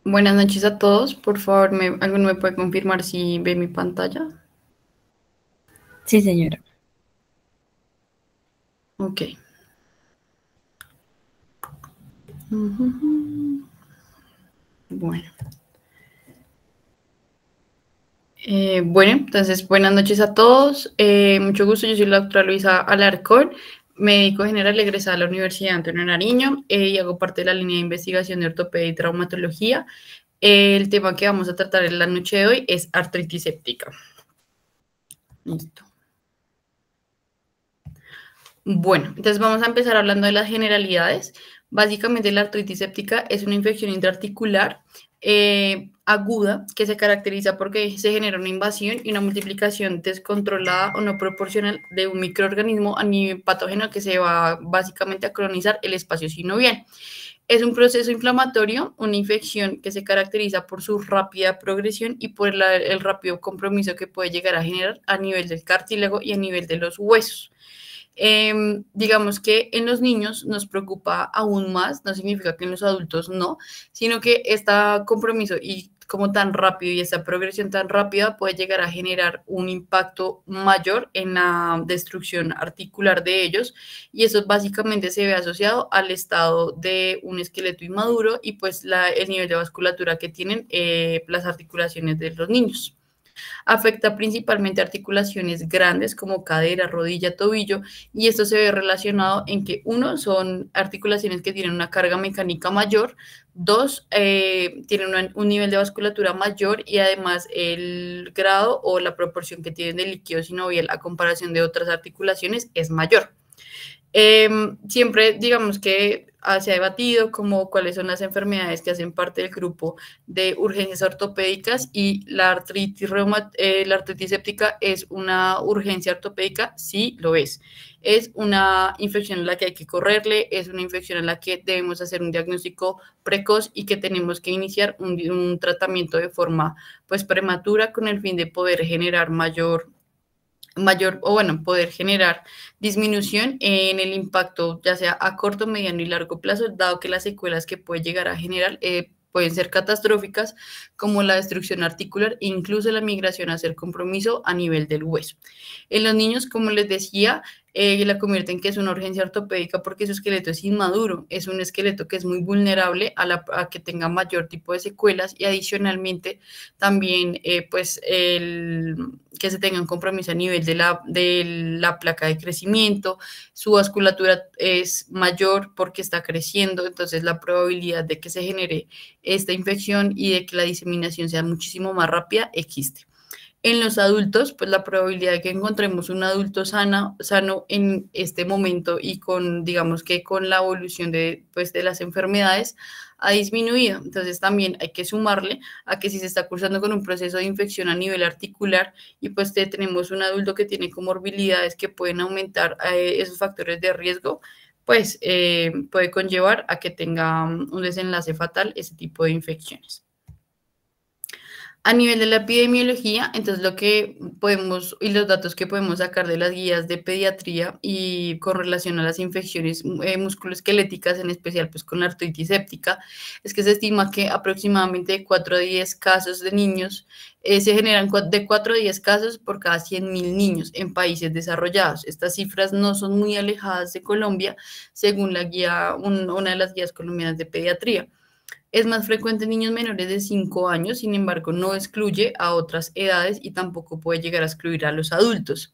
Buenas noches a todos. Por favor, ¿alguno me puede confirmar si ve mi pantalla? Sí, señora. Ok. Ujú. Bueno. Bueno, entonces buenas noches a todos. Mucho gusto, yo soy la doctora Luisa Alarcón, médico general egresada de la Universidad Antonio Nariño y hago parte de la línea de investigación de ortopedia y traumatología. El tema que vamos a tratar en la noche de hoy es artritis séptica. Listo. Bueno, entonces vamos a empezar hablando de las generalidades. Básicamente la artritis séptica es una infección intraarticular aguda que se caracteriza porque se genera una invasión y una multiplicación descontrolada o no proporcional de un microorganismo a nivel patógeno que se va básicamente a colonizar el espacio sinovial. Es un proceso inflamatorio, una infección que se caracteriza por su rápida progresión y por el rápido compromiso que puede llegar a generar a nivel del cartílago y a nivel de los huesos. Digamos que en los niños nos preocupa aún más, no significa que en los adultos no, sino que este compromiso y como tan rápido y esta progresión tan rápida puede llegar a generar un impacto mayor en la destrucción articular de ellos y eso básicamente se ve asociado al estado de un esqueleto inmaduro y pues el nivel de vasculatura que tienen las articulaciones de los niños. Afecta principalmente articulaciones grandes como cadera, rodilla, tobillo, y esto se ve relacionado en que uno son articulaciones que tienen una carga mecánica mayor, dos tienen un nivel de vasculatura mayor y además el grado o la proporción que tienen de líquido sinovial a comparación de otras articulaciones es mayor. Siempre digamos que se ha debatido como cuáles son las enfermedades que hacen parte del grupo de urgencias ortopédicas y la artritis séptica es una urgencia ortopédica, sí lo es. Es una infección en la que hay que correrle, es una infección en la que debemos hacer un diagnóstico precoz y que tenemos que iniciar un tratamiento de forma pues prematura con el fin de poder generar mayor o bueno, poder generar disminución en el impacto, ya sea a corto, mediano y largo plazo, dado que las secuelas que puede llegar a generar pueden ser catastróficas, como la destrucción articular e incluso la migración hacia el compromiso a nivel del hueso. En los niños, como les decía, la convierten que es una urgencia ortopédica porque su esqueleto es inmaduro, es un esqueleto que es muy vulnerable a que tenga mayor tipo de secuelas y adicionalmente también pues que se tenga un compromiso a nivel de la placa de crecimiento, su vasculatura es mayor porque está creciendo, entonces la probabilidad de que se genere esta infección y de que la diseminación sea muchísimo más rápida existe. En los adultos, pues la probabilidad de que encontremos un adulto sano en este momento y con, digamos que con la evolución pues, de las enfermedades ha disminuido. Entonces también hay que sumarle a que si se está cursando con un proceso de infección a nivel articular y pues tenemos un adulto que tiene comorbilidades que pueden aumentar esos factores de riesgo, pues puede conllevar a que tenga un desenlace fatal ese tipo de infecciones. A nivel de la epidemiología, entonces lo que podemos y los datos que podemos sacar de las guías de pediatría y con relación a las infecciones musculoesqueléticas, en especial pues con la artritis séptica, es que se estima que aproximadamente de 4 a 10 casos de niños se generan de 4 a 10 casos por cada 100.000 niños en países desarrollados. Estas cifras no son muy alejadas de Colombia, según una de las guías colombianas de pediatría. Es más frecuente en niños menores de 5 años, sin embargo, no excluye a otras edades y tampoco puede llegar a excluir a los adultos.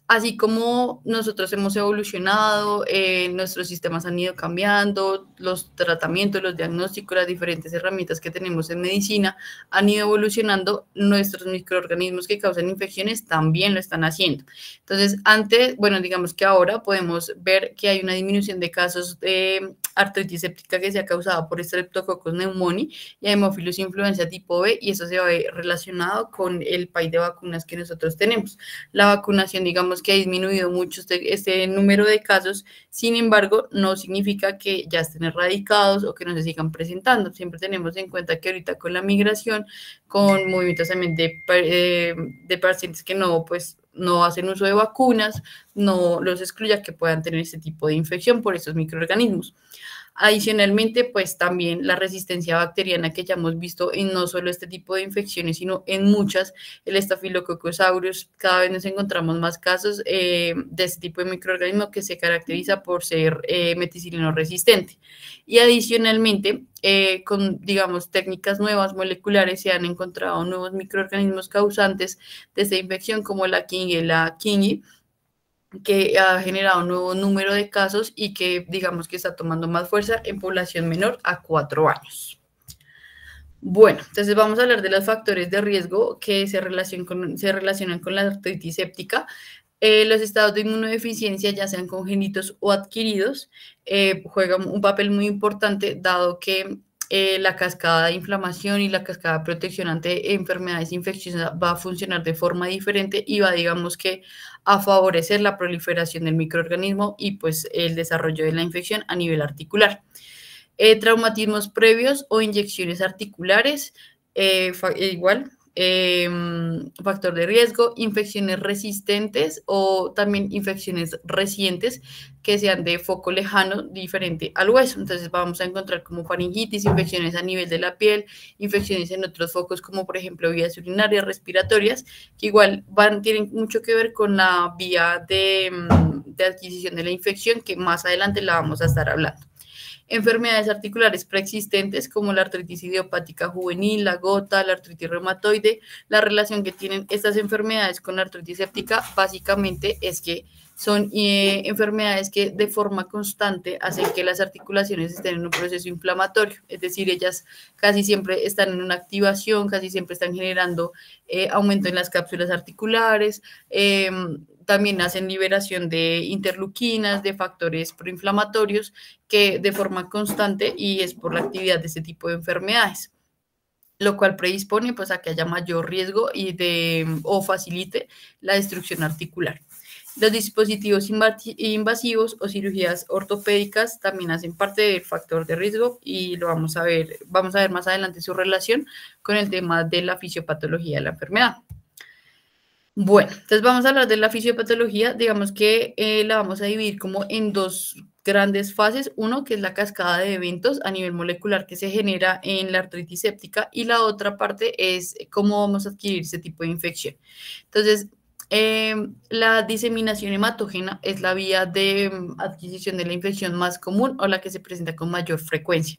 Así como nosotros hemos evolucionado, nuestros sistemas han ido cambiando, los tratamientos, los diagnósticos, las diferentes herramientas que tenemos en medicina han ido evolucionando, nuestros microorganismos que causan infecciones también lo están haciendo. Entonces, antes, bueno, digamos que ahora podemos ver que hay una disminución de casos de artritis séptica que se ha causado por Streptococcus pneumoniae y Haemophilus influenza tipo B, y eso se ve relacionado con el país de vacunas que nosotros tenemos. La vacunación, digamos que ha disminuido mucho este número de casos, sin embargo, no significa que ya estén erradicados o que no se sigan presentando. Siempre tenemos en cuenta que ahorita con la migración, con movimientos también de pacientes que no, pues, no hacen uso de vacunas, no los excluya que puedan tener este tipo de infección por estos microorganismos. Adicionalmente, pues también la resistencia bacteriana que ya hemos visto en no solo este tipo de infecciones, sino en muchas, el Staphylococcus aureus, cada vez nos encontramos más casos de este tipo de microorganismo que se caracteriza por ser meticilino resistente. Y adicionalmente, con, digamos, técnicas nuevas moleculares, se han encontrado nuevos microorganismos causantes de esta infección, como la Kingi, que ha generado un nuevo número de casos y que digamos que está tomando más fuerza en población menor a 4 años. Bueno, entonces vamos a hablar de los factores de riesgo que se relacionan con la artritis séptica. Los estados de inmunodeficiencia, ya sean congénitos o adquiridos, juegan un papel muy importante, dado que la cascada de inflamación y la cascada de protección ante enfermedades infecciosas va a funcionar de forma diferente y va, digamos que, a favorecer la proliferación del microorganismo y pues el desarrollo de la infección a nivel articular. Traumatismos previos o inyecciones articulares, igual, factor de riesgo, infecciones resistentes o también infecciones recientes que sean de foco lejano diferente al hueso. Entonces vamos a encontrar como faringitis, infecciones a nivel de la piel, infecciones en otros focos como por ejemplo vías urinarias, respiratorias, que igual tienen mucho que ver con la vía de adquisición de la infección, que más adelante la vamos a estar hablando. Enfermedades articulares preexistentes como la artritis idiopática juvenil, la gota, la artritis reumatoide. La relación que tienen estas enfermedades con la artritis séptica básicamente es que son enfermedades que de forma constante hacen que las articulaciones estén en un proceso inflamatorio, es decir, ellas casi siempre están en una activación, casi siempre están generando aumento en las cápsulas articulares, también hacen liberación de interleuquinas, de factores proinflamatorios que de forma constante y es por la actividad de este tipo de enfermedades, lo cual predispone pues a que haya mayor riesgo o facilite la destrucción articular. Los dispositivos invasivos o cirugías ortopédicas también hacen parte del factor de riesgo y lo vamos a ver más adelante su relación con el tema de la fisiopatología de la enfermedad. Bueno, entonces vamos a hablar de la fisiopatología, digamos que la vamos a dividir como en dos grandes fases, uno que es la cascada de eventos a nivel molecular que se genera en la artritis séptica y la otra parte es cómo vamos a adquirir ese tipo de infección. Entonces, la diseminación hematógena es la vía de adquisición de la infección más común o la que se presenta con mayor frecuencia.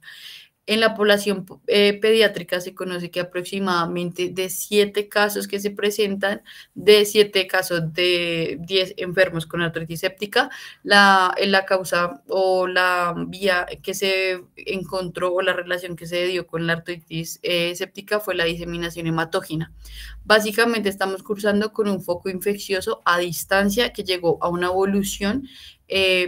En la población pediátrica se conoce que aproximadamente de 7 casos que se presentan, de 7 casos de 10 enfermos con artritis séptica, la causa o la vía que se encontró o la relación que se dio con la artritis séptica fue la diseminación hematógena. Básicamente estamos cursando con un foco infeccioso a distancia que llegó a una evolución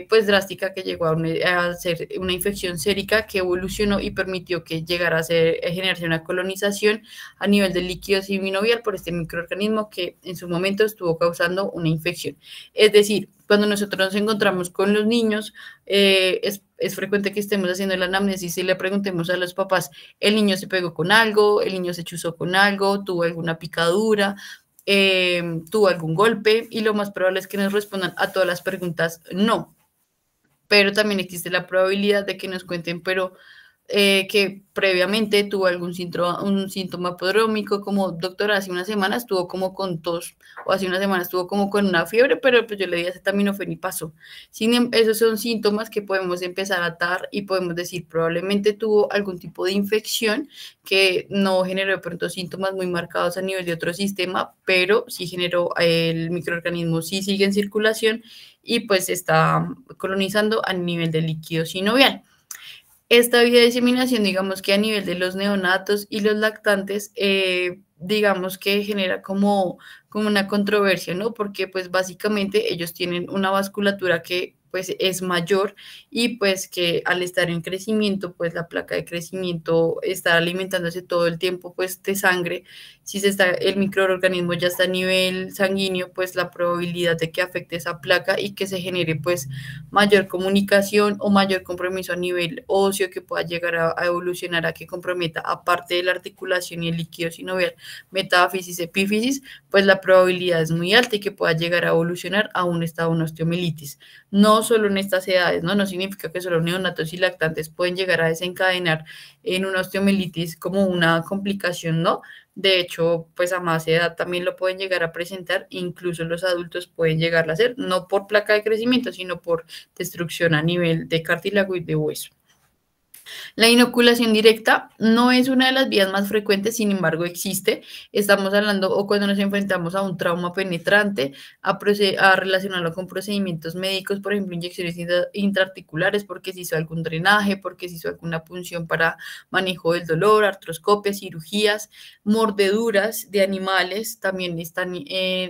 pues drástica, que llegó a ser una infección sérica que evolucionó y permitió que llegara a generarse una colonización a nivel del líquido sinovial por este microorganismo que en su momento estuvo causando una infección. Es decir, cuando nosotros nos encontramos con los niños, es frecuente que estemos haciendo la anamnesis y le preguntemos a los papás, ¿el niño se pegó con algo? ¿El niño se chuzó con algo? ¿Tuvo alguna picadura? ¿Tuvo algún golpe? Y lo más probable es que nos respondan a todas las preguntas no. Pero también existe la probabilidad de que nos cuenten, pero que previamente tuvo un síntoma prodrómico, como doctora, hace unas semanas estuvo como con tos, o hace unas semanas estuvo como con una fiebre, pero pues yo le di acetaminofén y pasó. Esos son síntomas que podemos empezar a atar y podemos decir probablemente tuvo algún tipo de infección que no generó de pronto síntomas muy marcados a nivel de otro sistema, pero sí generó el microorganismo, sí sigue en circulación y pues está colonizando a nivel del líquido sinovial. Esta vía de diseminación, digamos que a nivel de los neonatos y los lactantes, digamos que genera como una controversia, ¿no? Porque pues básicamente ellos tienen una vasculatura que pues es mayor y pues que al estar en crecimiento, pues la placa de crecimiento está alimentándose todo el tiempo pues de sangre. Si el microorganismo ya está a nivel sanguíneo, pues la probabilidad de que afecte esa placa y que se genere pues mayor comunicación o mayor compromiso a nivel óseo que pueda llegar a evolucionar a que comprometa, aparte de la articulación y el líquido sinovial, metáfisis, epífisis, pues la probabilidad es muy alta y que pueda llegar a evolucionar a un estado de osteomielitis. No no solo en estas edades, ¿no? No significa que solo neonatos y lactantes pueden llegar a desencadenar en una osteomielitis como una complicación, ¿no? De hecho, pues a más edad también lo pueden llegar a presentar, incluso los adultos pueden llegar a hacer, no por placa de crecimiento, sino por destrucción a nivel de cartílago y de hueso. La inoculación directa no es una de las vías más frecuentes, sin embargo existe. Estamos hablando o cuando nos enfrentamos a un trauma penetrante, a relacionarlo con procedimientos médicos, por ejemplo, inyecciones intraarticulares, porque se hizo algún drenaje, porque se hizo alguna punción para manejo del dolor, artroscopias, cirugías, mordeduras de animales, también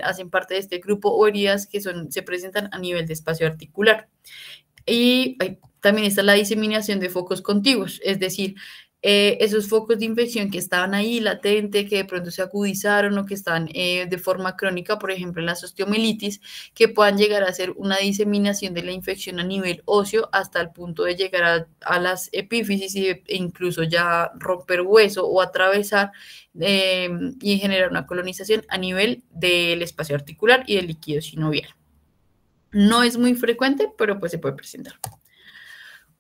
hacen parte de este grupo, o heridas que se presentan a nivel de espacio articular. Y también está la diseminación de focos contiguos, es decir, esos focos de infección que estaban ahí latente, que de pronto se agudizaron o que están de forma crónica, por ejemplo, en las osteomielitis, que puedan llegar a ser una diseminación de la infección a nivel óseo hasta el punto de llegar a las epífisis e incluso ya romper hueso o atravesar y generar una colonización a nivel del espacio articular y del líquido sinovial. No es muy frecuente, pero pues se puede presentar.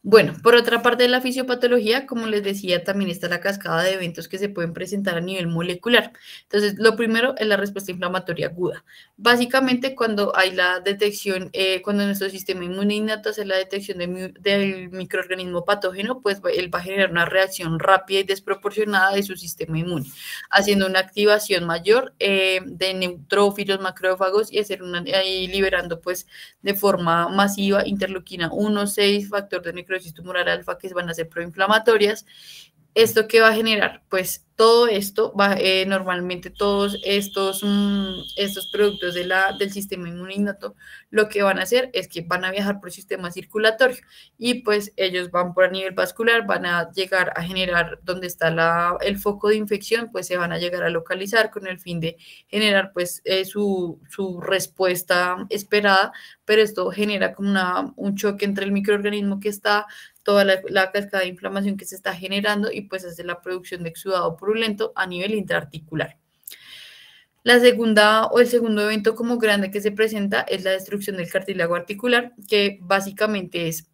Bueno, por otra parte de la fisiopatología, como les decía, también está la cascada de eventos que se pueden presentar a nivel molecular. Entonces, lo primero es la respuesta inflamatoria aguda. Básicamente, cuando hay la detección, cuando nuestro sistema inmune innato hace la detección del microorganismo patógeno, pues él va a generar una reacción rápida y desproporcionada de su sistema inmune, haciendo una activación mayor de neutrófilos, macrófagos y liberando pues de forma masiva interleuquina 1, 6, factor de necrosis tumoral alfa, que van a ser proinflamatorias. ¿Esto qué va a generar? Pues todo esto, normalmente todos estos productos del sistema inmune innato, lo que van a hacer es que van a viajar por el sistema circulatorio y pues ellos van por a nivel vascular, van a llegar a generar donde está el foco de infección, pues se van a llegar a localizar con el fin de generar pues su respuesta esperada, pero esto genera como un choque entre el microorganismo que está, toda la cascada de inflamación que se está generando y pues hace la producción de exudado purulento a nivel intraarticular. La segunda o el segundo evento como grande que se presenta es la destrucción del cartílago articular, que básicamente es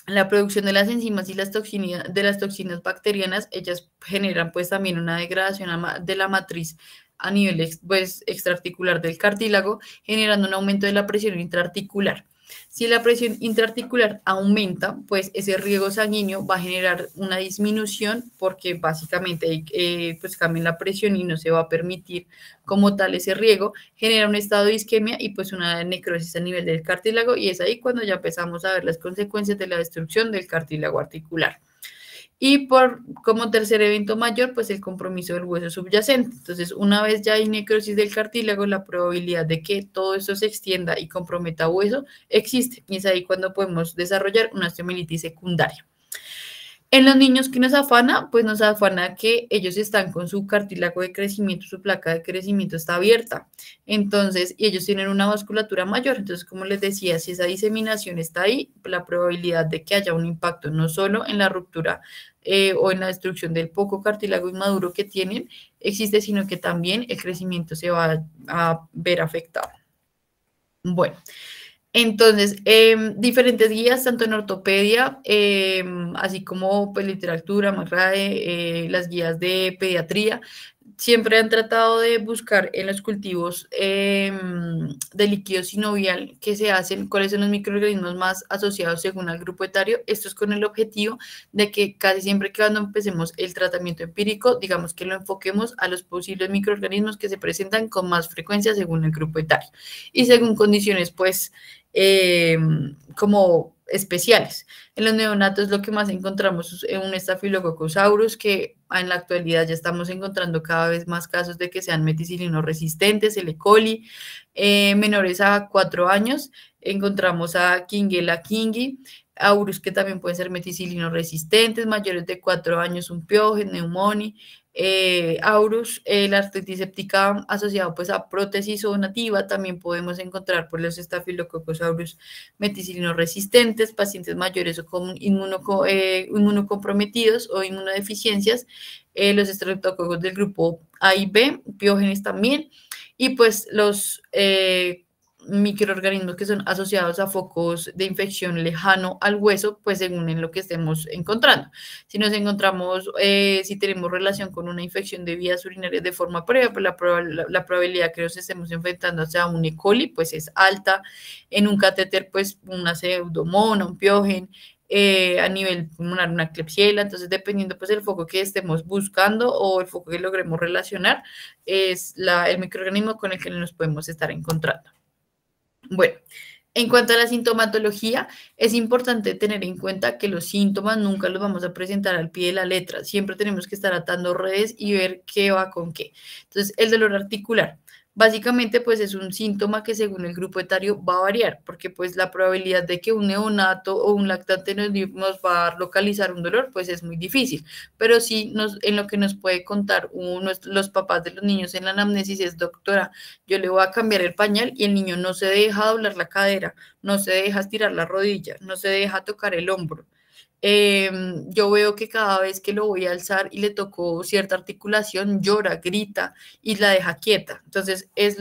la producción de las enzimas y las toxinas bacterianas. Ellas generan pues también una degradación de la matriz a nivel pues, extraarticular del cartílago, generando un aumento de la presión intraarticular. Si la presión intraarticular aumenta, pues ese riego sanguíneo va a generar una disminución porque básicamente pues cambia la presión y no se va a permitir como tal ese riego, genera un estado de isquemia y pues una necrosis a nivel del cartílago, y es ahí cuando ya empezamos a ver las consecuencias de la destrucción del cartílago articular. Y como tercer evento mayor, pues el compromiso del hueso subyacente. Entonces, una vez ya hay necrosis del cartílago, la probabilidad de que todo esto se extienda y comprometa hueso existe. Y es ahí cuando podemos desarrollar una osteomielitis secundaria. En los niños que nos afana, pues nos afana que ellos están con su cartílago de crecimiento, su placa de crecimiento está abierta. Entonces, y ellos tienen una vasculatura mayor. Entonces, como les decía, si esa diseminación está ahí, la probabilidad de que haya un impacto no solo en la ruptura o en la destrucción del poco cartílago inmaduro que tienen existe, sino que también el crecimiento se va a ver afectado. Bueno. Entonces, diferentes guías, tanto en ortopedia, así como pues, literatura, McRae, las guías de pediatría, siempre han tratado de buscar en los cultivos de líquido sinovial que se hacen, cuáles son los microorganismos más asociados según al grupo etario. Esto es con el objetivo de que casi siempre que cuando empecemos el tratamiento empírico, digamos que lo enfoquemos a los posibles microorganismos que se presentan con más frecuencia según el grupo etario y según condiciones, pues, como especiales. En los neonatos lo que más encontramos es un Staphylococcus aureus, que en la actualidad ya estamos encontrando cada vez más casos de que sean meticilino resistentes, el E. coli. Menores a 4 años encontramos a Kingella kingi, aureus que también pueden ser meticilino resistentes, mayores de 4 años un Pyogen, Pneumoni, aureus, la artritis séptica asociada pues a prótesis o nativa, también podemos encontrar por los Staphylococcus aureus meticilino resistentes, pacientes mayores o con inmunocomprometidos o inmunodeficiencias, los estreptococos del grupo A y B, piógenes también, y pues los microorganismos que son asociados a focos de infección lejano al hueso, pues según en lo que estemos encontrando. Si nos encontramos, si tenemos relación con una infección de vías urinarias de forma previa, pues la probabilidad que nos estemos enfrentando hacia un E. coli, pues es alta. En un catéter, pues una pseudomonas, un piogen, a nivel pulmonar una Klebsiella. Entonces dependiendo pues del foco que estemos buscando o el foco que logremos relacionar, es el microorganismo con el que nos podemos estar encontrando. Bueno, en cuanto a la sintomatología, es importante tener en cuenta que los síntomas nunca los vamos a presentar al pie de la letra. Siempre tenemos que estar atando redes y ver qué va con qué. Entonces, el dolor articular. Básicamente, pues es un síntoma que según el grupo etario va a variar, porque pues la probabilidad de que un neonato o un lactante nos va a localizar un dolor, pues es muy difícil. Pero sí, en lo que nos puede contar los papás de los niños en la anamnesis es: doctora, yo le voy a cambiar el pañal y el niño no se deja doblar la cadera, no se deja estirar la rodilla, no se deja tocar el hombro. Yo veo que cada vez que lo voy a alzar y le toco cierta articulación, llora, grita y la deja quieta. Entonces, es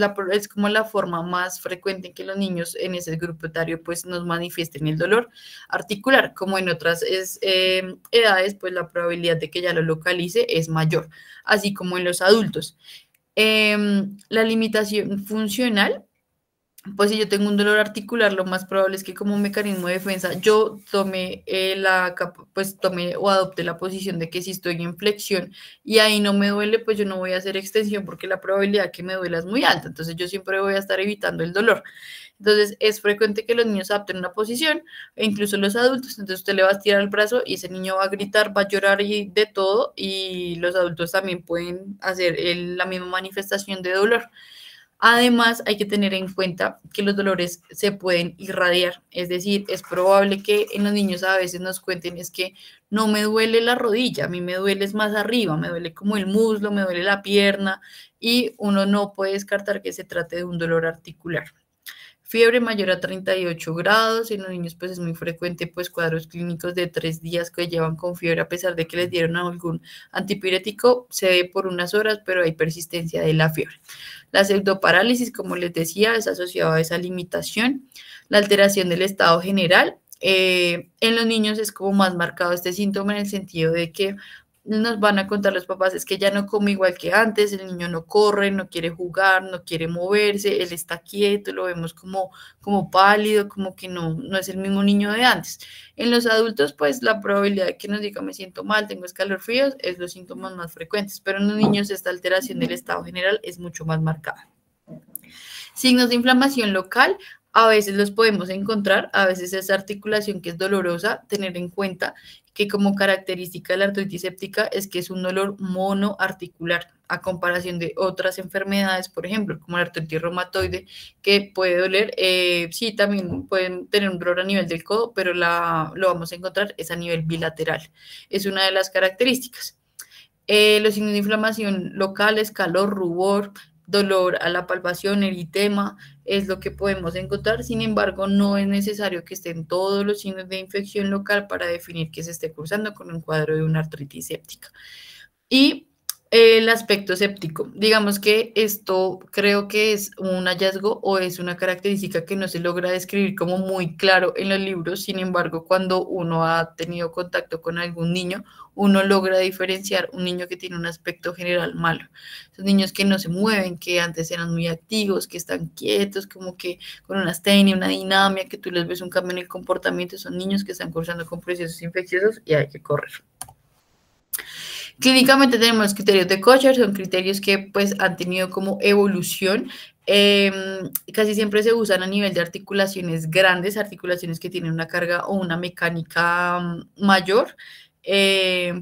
como la forma más frecuente en que los niños en ese grupo etario pues nos manifiesten el dolor articular. Como en otras edades, pues la probabilidad de que ya lo localice es mayor, así como en los adultos. La limitación funcional, pues si yo tengo un dolor articular, lo más probable es que como un mecanismo de defensa yo tome o adopte la posición de que si estoy en flexión y ahí no me duele, pues yo no voy a hacer extensión porque la probabilidad que me duela es muy alta. Entonces yo siempre voy a estar evitando el dolor. Entonces es frecuente que los niños adopten una posición, e incluso los adultos. Entonces usted le va a estirar el brazo y ese niño va a gritar, va a llorar y de todo, y los adultos también pueden hacer la misma manifestación de dolor. Además, hay que tener en cuenta que los dolores se pueden irradiar, es decir, es probable que en los niños a veces nos cuenten: es que no me duele la rodilla, a mí me duele es más arriba, me duele como el muslo, me duele la pierna, y uno no puede descartar que se trate de un dolor articular. Fiebre mayor a 38 grados, en los niños pues es muy frecuente pues cuadros clínicos de 3 días que llevan con fiebre a pesar de que les dieron algún antipirético, se ve por unas horas, pero hay persistencia de la fiebre. La pseudoparálisis, como les decía, es asociada a esa limitación. La alteración del estado general, en los niños es como más marcado este síntoma en el sentido de que nos van a contar los papás: es que ya no come igual que antes, el niño no corre, no quiere jugar, no quiere moverse, él está quieto, lo vemos como pálido, como que no es el mismo niño de antes. En los adultos, pues la probabilidad de que nos diga: me siento mal, tengo escalofríos, es los síntomas más frecuentes, pero en los niños esta alteración del estado general es mucho más marcada. Signos de inflamación local, a veces los podemos encontrar, a veces esa articulación que es dolorosa, tener en cuenta que como característica de la artritis séptica es que es un dolor monoarticular, a comparación de otras enfermedades, por ejemplo, como la artritis reumatoide, que puede doler, sí, también pueden tener un dolor a nivel del codo, pero lo vamos a encontrar es a nivel bilateral, es una de las características. Los signos de inflamación locales: calor, rubor, dolor a la palpación, eritema, es lo que podemos encontrar. Sin embargo, no es necesario que estén todos los signos de infección local para definir que se esté cursando con un cuadro de una artritis séptica. Y el aspecto séptico, digamos que esto creo que es un hallazgo o es una característica que no se logra describir como muy claro en los libros. Sin embargo, cuando uno ha tenido contacto con algún niño, uno logra diferenciar un niño que tiene un aspecto general malo. Esos niños que no se mueven, que antes eran muy activos, que están quietos, como que con una astenia, una dinamia, que tú les ves un cambio en el comportamiento, son niños que están cursando con procesos infecciosos y hay que correr. Clínicamente tenemos los criterios de Kocher, son criterios que pues han tenido como evolución. Casi siempre se usan a nivel de articulaciones grandes, articulaciones que tienen una carga o una mecánica mayor.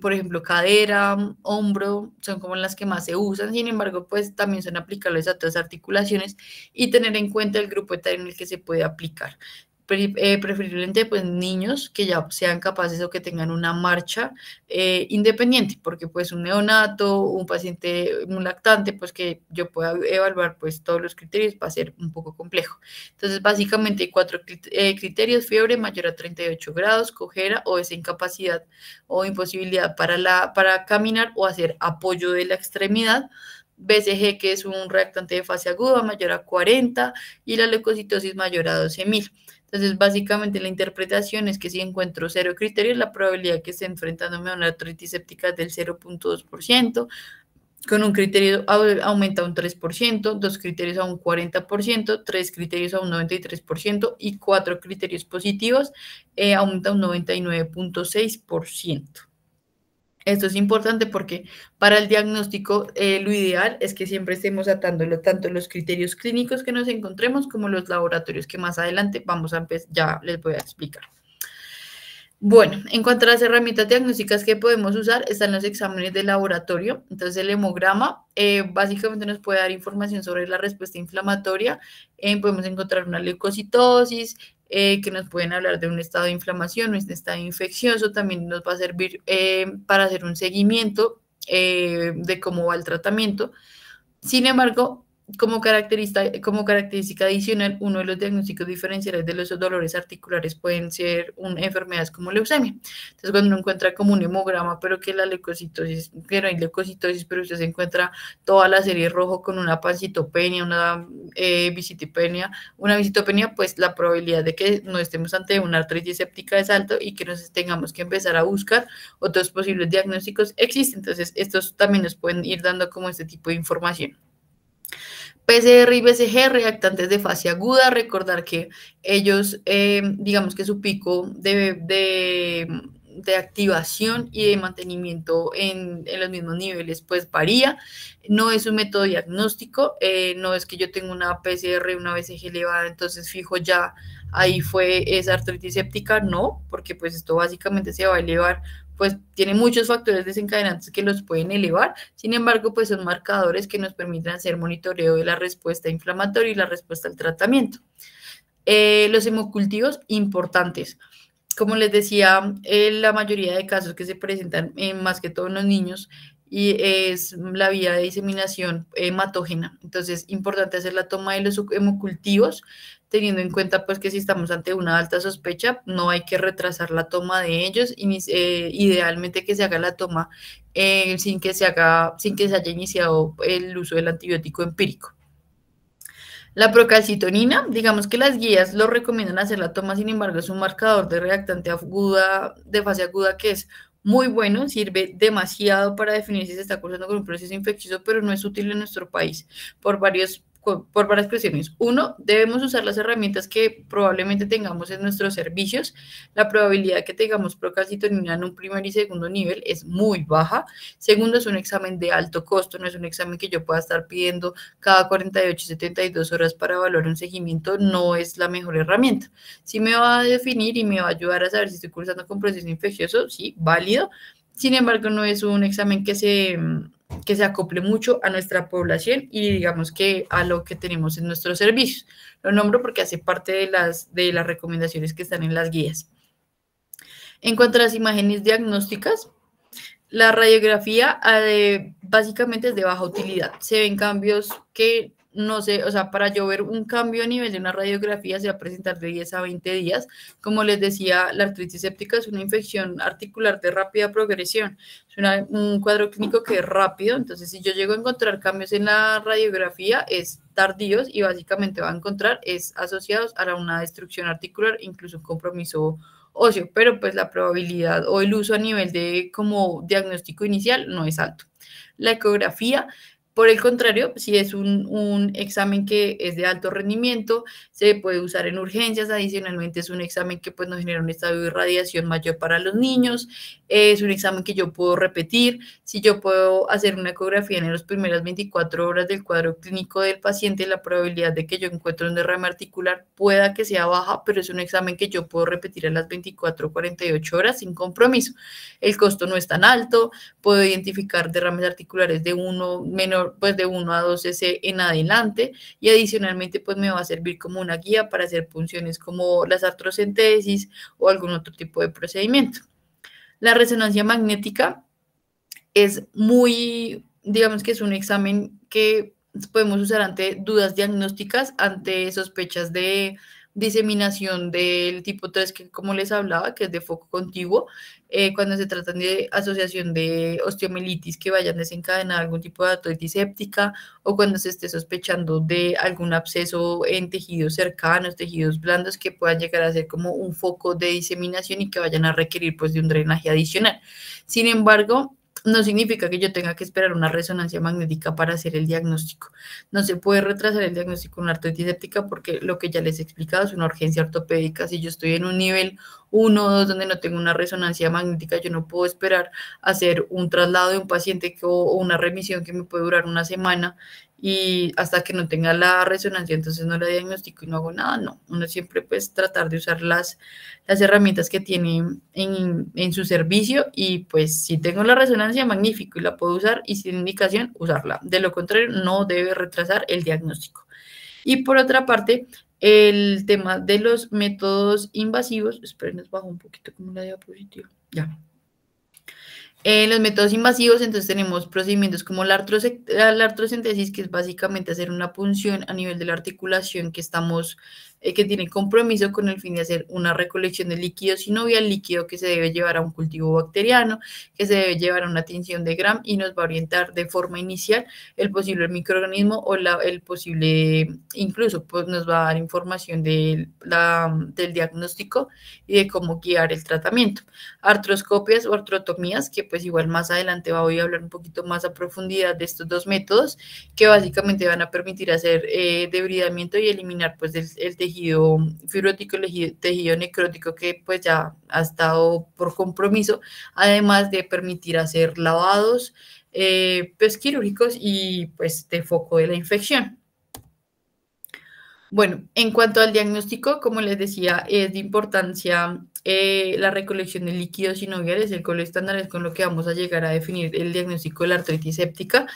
Por ejemplo, cadera, hombro, son como las que más se usan. Sin embargo, pues también son aplicables a otras articulaciones, y tener en cuenta el grupo etario en el que se puede aplicar. Preferiblemente pues niños que ya sean capaces o que tengan una marcha independiente, porque pues un neonato, un paciente, un lactante, pues que yo pueda evaluar pues todos los criterios va a ser un poco complejo. Entonces básicamente hay 4 criterios: fiebre mayor a 38 grados, cojera o esa incapacidad o imposibilidad para caminar o hacer apoyo de la extremidad, BCG, que es un reactante de fase aguda mayor a 40, y la leucocitosis mayor a 12.000. Entonces, básicamente la interpretación es que si encuentro 0 criterios, la probabilidad que esté enfrentándome a una artritis séptica es del 0.2%, con un criterio aumenta un 3%, dos criterios a un 40%, tres criterios a un 93% y cuatro criterios positivos aumenta un 99.6%. Esto es importante porque para el diagnóstico lo ideal es que siempre estemos atándolo tanto los criterios clínicos que nos encontremos como los laboratorios que más adelante vamos a empezar, ya les voy a explicar. Bueno, en cuanto a las herramientas diagnósticas que podemos usar, están los exámenes de laboratorio. Entonces, el hemograma básicamente nos puede dar información sobre la respuesta inflamatoria. Podemos encontrar una leucocitosis, que nos pueden hablar de un estado de inflamación, un estado infeccioso. También nos va a servir para hacer un seguimiento de cómo va el tratamiento. Sin embargo, como característica adicional, uno de los diagnósticos diferenciales de los dolores articulares pueden ser enfermedades como leucemia. Entonces, cuando uno encuentra como un hemograma, pero que la leucocitosis, que no hay leucocitosis, pero usted se encuentra toda la serie rojo con una pancitopenia, una visitopenia, pues la probabilidad de que no estemos ante una artritis séptica es alto y que nos tengamos que empezar a buscar otros posibles diagnósticos existen. Entonces, estos también nos pueden ir dando como este tipo de información. PCR y BCG, reactantes de fase aguda, recordar que ellos, digamos que su pico de activación y de mantenimiento en los mismos niveles, pues varía. No es un método diagnóstico, no es que yo tenga una PCR y una BCG elevada, entonces fijo ya, ahí fue esa artritis séptica, no, porque pues esto básicamente se va a elevar, pues tiene muchos factores desencadenantes que los pueden elevar, sin embargo, pues son marcadores que nos permiten hacer monitoreo de la respuesta inflamatoria y la respuesta al tratamiento. Los hemocultivos importantes. Como les decía, la mayoría de casos que se presentan más que todo en los niños y es la vía de diseminación hematógena. Entonces, importante hacer la toma de los hemocultivos, teniendo en cuenta pues que si estamos ante una alta sospecha, no hay que retrasar la toma de ellos, idealmente que se haga la toma sin que se haya iniciado el uso del antibiótico empírico. La procalcitonina, digamos que las guías lo recomiendan hacer la toma, sin embargo, es un marcador de reactante aguda, de fase aguda que es muy bueno, sirve demasiado para definir si se está cursando con un proceso infeccioso, pero no es útil en nuestro país por varias cuestiones. Uno, debemos usar las herramientas que probablemente tengamos en nuestros servicios. La probabilidad de que tengamos procalcitonina en un primer y segundo nivel es muy baja. Segundo, es un examen de alto costo, no es un examen que yo pueda estar pidiendo cada 48 y 72 horas para evaluar un seguimiento, no es la mejor herramienta. Sí me va a definir y me va a ayudar a saber si estoy cursando con proceso infeccioso, sí, válido. Sin embargo, no es un examen que se acople mucho a nuestra población y digamos que a lo que tenemos en nuestros servicios. Lo nombro porque hace parte de las recomendaciones que están en las guías. En cuanto a las imágenes diagnósticas, la radiografía básicamente es de baja utilidad. Se ven cambios que no sé, o sea, para yo ver un cambio a nivel de una radiografía se va a presentar de 10 a 20 días. Como les decía, la artritis séptica es una infección articular de rápida progresión. Es un cuadro clínico que es rápido, entonces si yo llego a encontrar cambios en la radiografía es tardíos y básicamente va a encontrar es asociados a una destrucción articular, incluso un compromiso óseo, pero pues la probabilidad o el uso a nivel de como diagnóstico inicial no es alto. La ecografía, por el contrario, si es un examen que es de alto rendimiento, se puede usar en urgencias. Adicionalmente, es un examen que pues, nos genera un estado de irradiación mayor para los niños. Es un examen que yo puedo repetir. Si yo puedo hacer una ecografía en las primeras 24 horas del cuadro clínico del paciente, la probabilidad de que yo encuentre un derrame articular pueda que sea baja, pero es un examen que yo puedo repetir en las 24 o 48 horas sin compromiso. El costo no es tan alto. Puedo identificar derrames articulares de de 1 a 2 cc en adelante y adicionalmente pues me va a servir como una guía para hacer punciones como las artrocentesis o algún otro tipo de procedimiento. La resonancia magnética es digamos que es un examen que podemos usar ante dudas diagnósticas, ante sospechas de diseminación del tipo 3 que como les hablaba, que es de foco contiguo, cuando se tratan de asociación de osteomielitis que vayan a desencadenar algún tipo de artritis séptica, o cuando se esté sospechando de algún absceso en tejidos cercanos, tejidos blandos que puedan llegar a ser como un foco de diseminación y que vayan a requerir pues de un drenaje adicional. Sin embargo, no significa que yo tenga que esperar una resonancia magnética para hacer el diagnóstico. No se puede retrasar el diagnóstico de una artritis séptica porque lo que ya les he explicado es una urgencia ortopédica. Si yo estoy en un nivel 1 o 2 donde no tengo una resonancia magnética, yo no puedo esperar hacer un traslado de un paciente o una remisión que me puede durar una semana y hasta que no tenga la resonancia, entonces no la diagnostico y no hago nada. No, uno siempre pues tratar de usar las herramientas que tiene en su servicio y pues si tengo la resonancia, magnífico y la puedo usar y sin indicación, usarla. De lo contrario, no debe retrasar el diagnóstico. Y por otra parte, el tema de los métodos invasivos, esperen, nos bajo un poquito como la diapositiva, ya. Los métodos invasivos, entonces tenemos procedimientos como la artrocentesis, que es básicamente hacer una punción a nivel de la articulación que tiene compromiso con el fin de hacer una recolección de líquido sinovial, líquido que se debe llevar a un cultivo bacteriano, que se debe llevar a una tinción de Gram y nos va a orientar de forma inicial el posible microorganismo o el posible, incluso pues nos va a dar información del diagnóstico y de cómo guiar el tratamiento. Artroscopias o artrotomías, que pues igual más adelante voy a hablar un poquito más a profundidad de estos dos métodos, que básicamente van a permitir hacer debridamiento y eliminar pues el tejido fibrótico, el tejido necrótico que pues ya ha estado por compromiso, además de permitir hacer lavados pues quirúrgicos y pues de foco de la infección. Bueno, en cuanto al diagnóstico, como les decía, es de importancia la recolección de líquidos sinoviales, el gol estándar es con lo que vamos a llegar a definir el diagnóstico de la artritis séptica.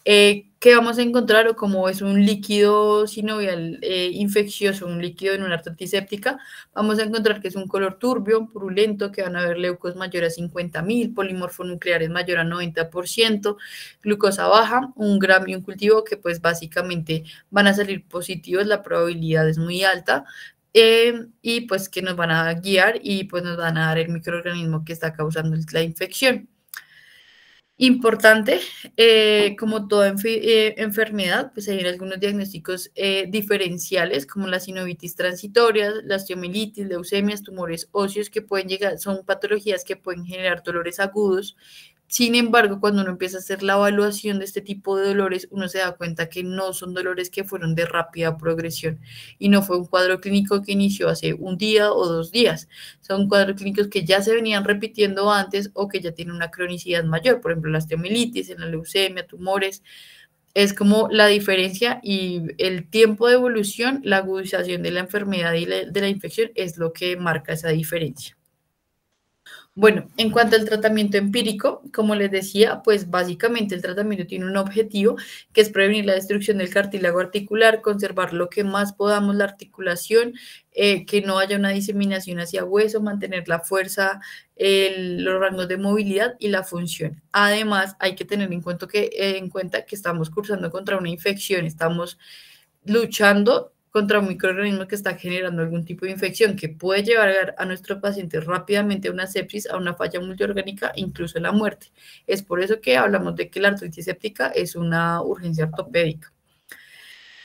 ¿Qué vamos a encontrar o cómo es un líquido sinovial infeccioso, un líquido en una artritis séptica? Vamos a encontrar que es un color turbio, purulento, que van a haber leucos mayores a 50.000, polimorfonucleares mayor a 90%, glucosa baja, un Gram y un cultivo que pues básicamente van a salir positivos, la probabilidad es muy alta. Y pues que nos van a guiar y pues nos van a dar el microorganismo que está causando la infección. Importante, como toda enfermedad, pues hay algunos diagnósticos diferenciales como la sinovitis transitoria, la osteomielitis, leucemias, tumores óseos que pueden llegar, son patologías que pueden generar dolores agudos. Sin embargo, cuando uno empieza a hacer la evaluación de este tipo de dolores, uno se da cuenta que no son dolores que fueron de rápida progresión y no fue un cuadro clínico que inició hace un día o 2 días. Son cuadros clínicos que ya se venían repitiendo antes o que ya tienen una cronicidad mayor, por ejemplo, la osteomielitis, en la leucemia, tumores. Es como la diferencia y el tiempo de evolución, la agudización de la enfermedad y de la infección es lo que marca esa diferencia. Bueno, en cuanto al tratamiento empírico, como les decía, pues básicamente el tratamiento tiene un objetivo que es prevenir la destrucción del cartílago articular, conservar lo que más podamos la articulación, que no haya una diseminación hacia hueso, mantener la fuerza, los rangos de movilidad y la función. Además, hay que tener en cuenta que estamos cursando contra una infección, estamos luchando contra un microorganismo que está generando algún tipo de infección que puede llevar a nuestro paciente rápidamente a una sepsis, a una falla multiorgánica, incluso a la muerte. Es por eso que hablamos de que la artritis séptica es una urgencia ortopédica.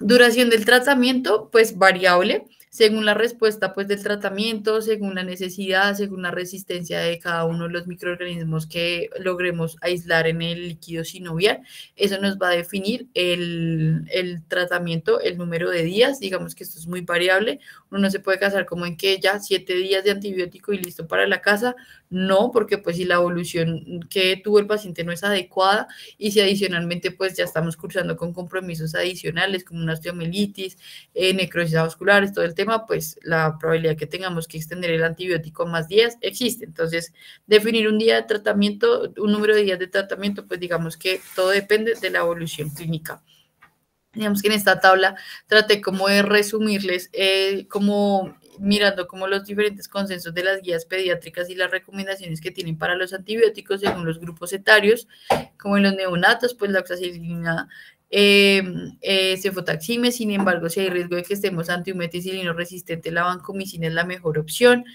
Duración del tratamiento, pues variable, según la respuesta pues del tratamiento, según la necesidad, según la resistencia de cada uno de los microorganismos que logremos aislar en el líquido sinovial. Eso nos va a definir el tratamiento, el número de días, digamos que esto es muy variable. Uno no se puede casar como en que ya 7 días de antibiótico y listo para la casa. No, porque pues si la evolución que tuvo el paciente no es adecuada y si adicionalmente pues ya estamos cursando con compromisos adicionales como una osteomielitis, necrosis vasculares, todo el tema, pues la probabilidad que tengamos que extender el antibiótico más días existe. Entonces, definir un día de tratamiento, un número de días de tratamiento, pues digamos que todo depende de la evolución clínica. Digamos que en esta tabla traté como de resumirles como mirando como los diferentes consensos de las guías pediátricas y las recomendaciones que tienen para los antibióticos según los grupos etarios, como en los neonatos, pues la oxacilina cefotaxime. Sin embargo, si hay riesgo de que estemos ante un meticilino resistente, la vancomicina es la mejor opción.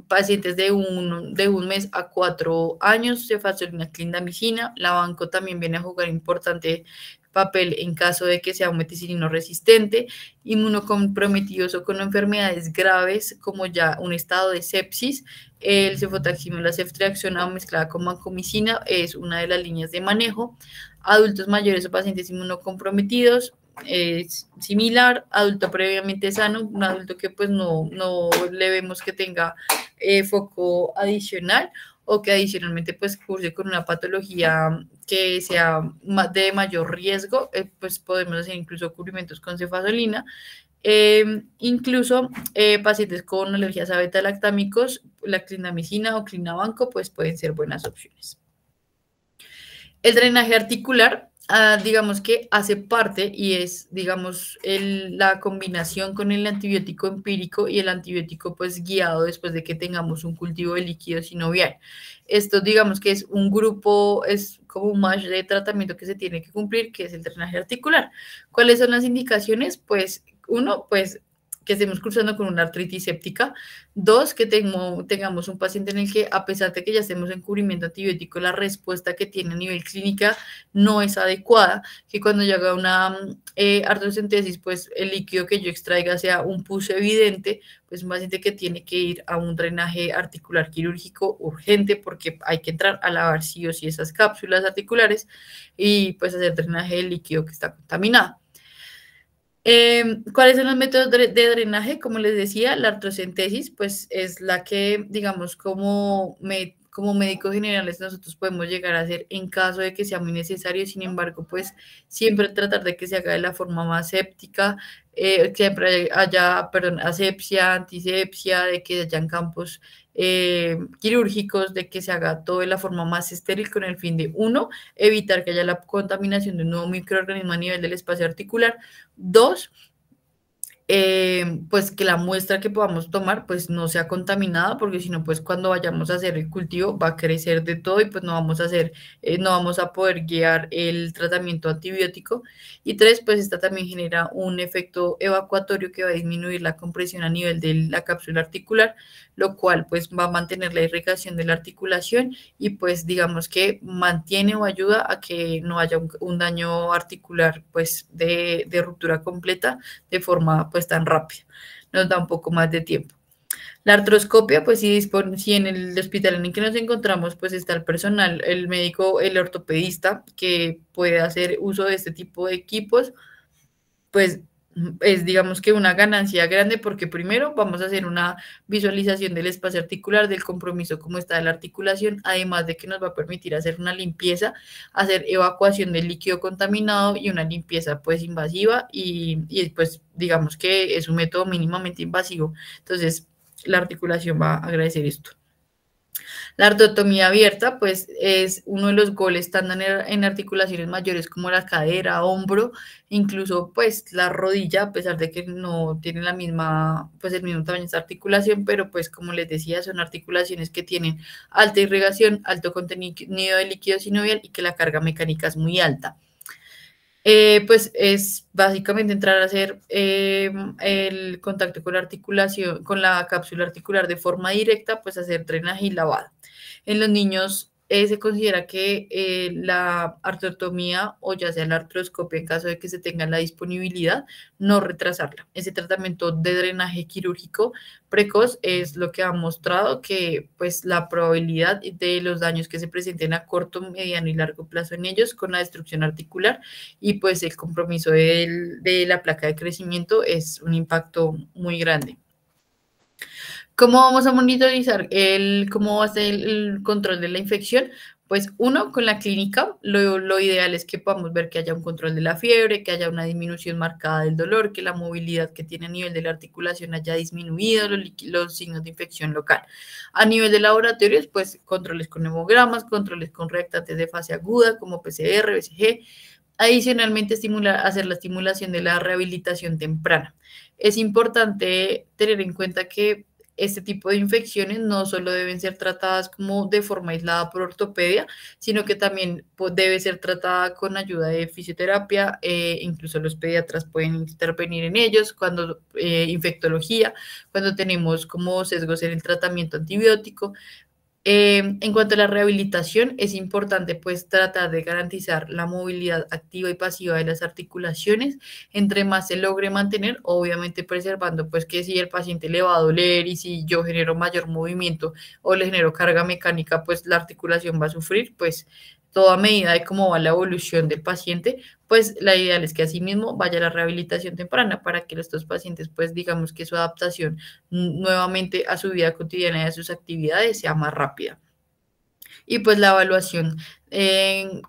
Pacientes de un mes a 4 años, cefazolina, clindamicina. La vanco también viene a jugar importante papel en caso de que sea un meticilino resistente, inmunocomprometidos o con enfermedades graves como ya un estado de sepsis. El cefotaxime, la ceftriaxona mezclada con vancomicina es una de las líneas de manejo. Adultos mayores o pacientes inmunocomprometidos, es similar. Adulto previamente sano, un adulto que pues no le vemos que tenga foco adicional o que adicionalmente pues curse con una patología que sea de mayor riesgo, pues podemos hacer incluso cubrimientos con cefazolina. Incluso pacientes con alergias a beta-lactámicos, la clindamicina o clinabanco pues pueden ser buenas opciones. El drenaje articular, digamos que hace parte y es, digamos, la combinación con el antibiótico empírico y el antibiótico pues guiado después de que tengamos un cultivo de líquido sinovial. Esto, digamos que es un grupo, es como un match de tratamiento que se tiene que cumplir, que es el drenaje articular. ¿Cuáles son las indicaciones? Pues uno, pues que estemos cursando con una artritis séptica. Dos, que tengamos un paciente en el que, a pesar de que ya estemos en cubrimiento antibiótico, la respuesta que tiene a nivel clínica no es adecuada, que cuando yo haga una artrocentesis, pues el líquido que yo extraiga sea un pus evidente, pues un paciente que tiene que ir a un drenaje articular quirúrgico urgente porque hay que entrar a lavar sí o sí esas cápsulas articulares y pues hacer drenaje del líquido que está contaminado. ¿Cuáles son los métodos de drenaje? Como les decía, la artrocentesis, pues es la que, digamos, como médicos generales nosotros podemos llegar a hacer en caso de que sea muy necesario. Sin embargo, pues siempre tratar de que se haga de la forma más séptica, siempre haya, perdón, asepsia, antisepsia, de que hayan campos quirúrgicos, de que se haga todo de la forma más estéril con el fin de, uno, evitar que haya la contaminación de un nuevo microorganismo a nivel del espacio articular. Dos, pues que la muestra que podamos tomar pues no sea contaminada, porque si no pues cuando vayamos a hacer el cultivo va a crecer de todo y pues no vamos a hacer, no vamos a poder guiar el tratamiento antibiótico. Y tres, pues esta también genera un efecto evacuatorio que va a disminuir la compresión a nivel de la cápsula articular, lo cual pues va a mantener la irrigación de la articulación y pues digamos que mantiene o ayuda a que no haya un daño articular pues de ruptura completa de forma pues tan rápida. Nos da un poco más de tiempo. La artroscopia, pues si en el hospital en el que nos encontramos, pues está el personal, el médico, el ortopedista, que puede hacer uso de este tipo de equipos, pues es digamos que una ganancia grande porque primero vamos a hacer una visualización del espacio articular, del compromiso, cómo está la articulación, además de que nos va a permitir hacer una limpieza, hacer evacuación del líquido contaminado y una limpieza pues invasiva y pues digamos que es un método mínimamente invasivo. Entonces la articulación va a agradecer esto. La artrotomía abierta, pues, es uno de los goles estándar en articulaciones mayores como la cadera, hombro, incluso, pues, la rodilla, a pesar de que no tienen la misma, pues, el mismo tamaño de esta articulación, pero, pues, como les decía, son articulaciones que tienen alta irrigación, alto contenido de líquido sinovial y que la carga mecánica es muy alta. Pues es básicamente entrar a hacer el contacto con la articulación, con la cápsula articular de forma directa, pues hacer drenaje y lavado. En los niños se considera que la artrotomía o ya sea la artroscopia en caso de que se tenga la disponibilidad, no retrasarla. Ese tratamiento de drenaje quirúrgico precoz es lo que ha mostrado que pues la probabilidad de los daños que se presenten a corto, mediano y largo plazo en ellos con la destrucción articular y pues el compromiso de la placa de crecimiento es un impacto muy grande. ¿Cómo vamos a monitorizar cómo va a ser el control de la infección? Pues uno, con la clínica, lo ideal es que podamos ver que haya un control de la fiebre, que haya una disminución marcada del dolor, que la movilidad que tiene a nivel de la articulación haya disminuido, los signos de infección local. A nivel de laboratorios, pues controles con hemogramas, controles con reactantes de fase aguda como PCR, BCG. Adicionalmente, hacer la estimulación de la rehabilitación temprana. Es importante tener en cuenta que este tipo de infecciones no solo deben ser tratadas como de forma aislada por ortopedia, sino que también debe ser tratada con ayuda de fisioterapia, incluso los pediatras pueden intervenir en ellos, cuando infectología, cuando tenemos como sesgos en el tratamiento antibiótico. En cuanto a la rehabilitación, es importante pues tratar de garantizar la movilidad activa y pasiva de las articulaciones, entre más se logre mantener, obviamente preservando pues que si el paciente le va a doler y si yo genero mayor movimiento o le genero carga mecánica, pues la articulación va a sufrir, pues toda medida de cómo va la evolución del paciente, pues la ideal es que asimismo vaya la rehabilitación temprana para que estos pacientes pues digamos que su adaptación nuevamente a su vida cotidiana y a sus actividades sea más rápida. Y pues la evaluación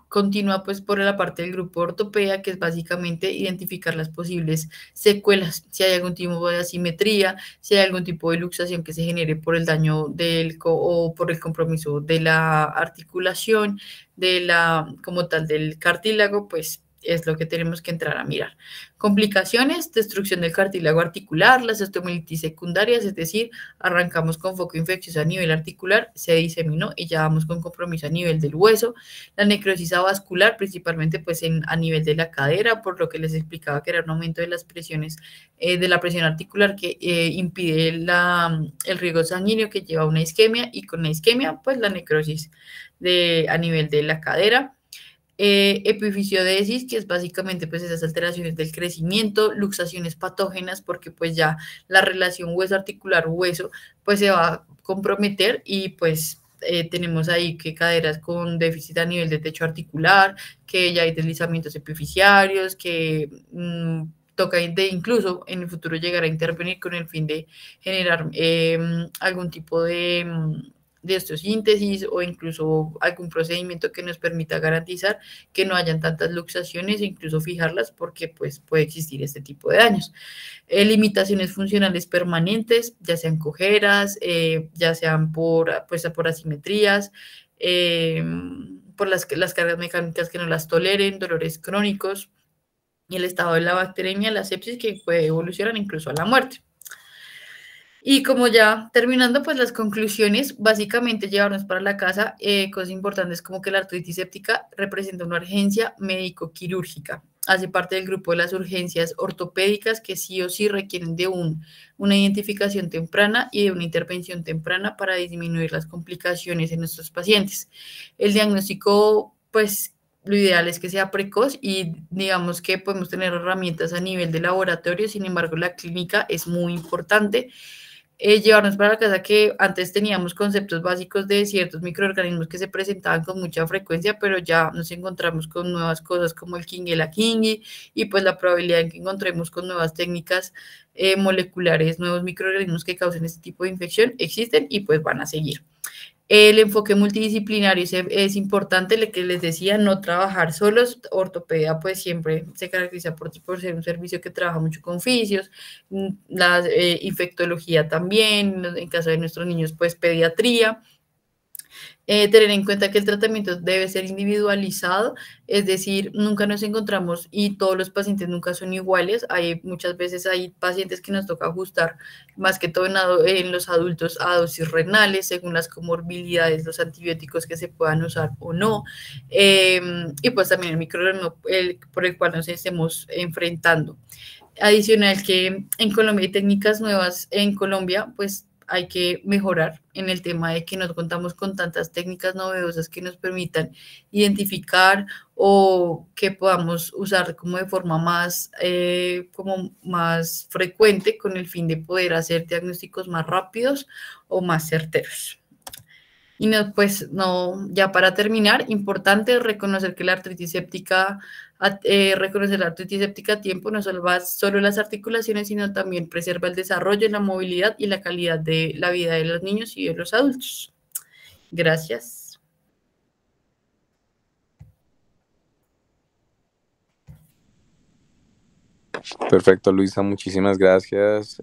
continua pues por la parte del grupo ortopedia, que es básicamente identificar las posibles secuelas, si hay algún tipo de asimetría, si hay algún tipo de luxación que se genere por el daño o por el compromiso de la articulación, como tal del cartílago, pues es lo que tenemos que entrar a mirar. Complicaciones, destrucción del cartílago articular, las osteomielitis secundarias, es decir, arrancamos con foco infeccioso a nivel articular, se diseminó y ya vamos con compromiso a nivel del hueso, la necrosis avascular, principalmente pues a nivel de la cadera, por lo que les explicaba que era un aumento de las presiones, de la presión articular que impide el riego sanguíneo que lleva a una isquemia y con la isquemia pues la necrosis a nivel de la cadera. Epifisiodesis, que es básicamente pues esas alteraciones del crecimiento, luxaciones patógenas, porque pues ya la relación hueso articular-hueso pues se va a comprometer y pues tenemos ahí que caderas con déficit a nivel de techo articular, que ya hay deslizamientos epifisiarios, que toca de incluso en el futuro llegar a intervenir con el fin de generar algún tipo de osteosíntesis o incluso algún procedimiento que nos permita garantizar que no hayan tantas luxaciones e incluso fijarlas porque pues puede existir este tipo de daños. Limitaciones funcionales permanentes, ya sean cojeras, ya sean por asimetrías, por las cargas mecánicas que no las toleren, dolores crónicos y el estado de la bacteremia, la sepsis que puede evolucionar incluso a la muerte. Y como ya terminando, pues las conclusiones, básicamente llevarnos para la casa, cosas importantes como que la artritis séptica representa una urgencia médico-quirúrgica. Hace parte del grupo de las urgencias ortopédicas que sí o sí requieren de una identificación temprana y de una intervención temprana para disminuir las complicaciones en nuestros pacientes. El diagnóstico, pues lo ideal es que sea precoz y digamos que podemos tener herramientas a nivel de laboratorio, sin embargo la clínica es muy importante. Llevarnos para la casa que antes teníamos conceptos básicos de ciertos microorganismos que se presentaban con mucha frecuencia, pero ya nos encontramos con nuevas cosas como el Kingella kingi y pues la probabilidad en que encontremos con nuevas técnicas moleculares, nuevos microorganismos que causen este tipo de infección existen y pues van a seguir. El enfoque multidisciplinario es importante, lo que les decía, no trabajar solos. Ortopedia pues siempre se caracteriza por ser un servicio que trabaja mucho con fisios, la infectología también, en caso de nuestros niños pues pediatría. Tener en cuenta que el tratamiento debe ser individualizado, es decir, nunca nos encontramos y todos los pacientes nunca son iguales. Muchas veces hay pacientes que nos toca ajustar, más que todo en los adultos, a dosis renales, según las comorbilidades, los antibióticos que se puedan usar o no, y pues también el microorganismo por el cual nos estemos enfrentando. Adicional que en Colombia hay técnicas nuevas en Colombia, pues hay que mejorar en el tema de que no contamos con tantas técnicas novedosas que nos permitan identificar o que podamos usar como de forma como más frecuente con el fin de poder hacer diagnósticos más rápidos o más certeros. Y no, pues no, ya para terminar, importante reconocer que la artritis séptica, reconocer la artritis séptica a tiempo no solo va solo las articulaciones, sino también preserva el desarrollo, la movilidad y la calidad de la vida de los niños y de los adultos. Gracias. Perfecto, Luisa, muchísimas gracias.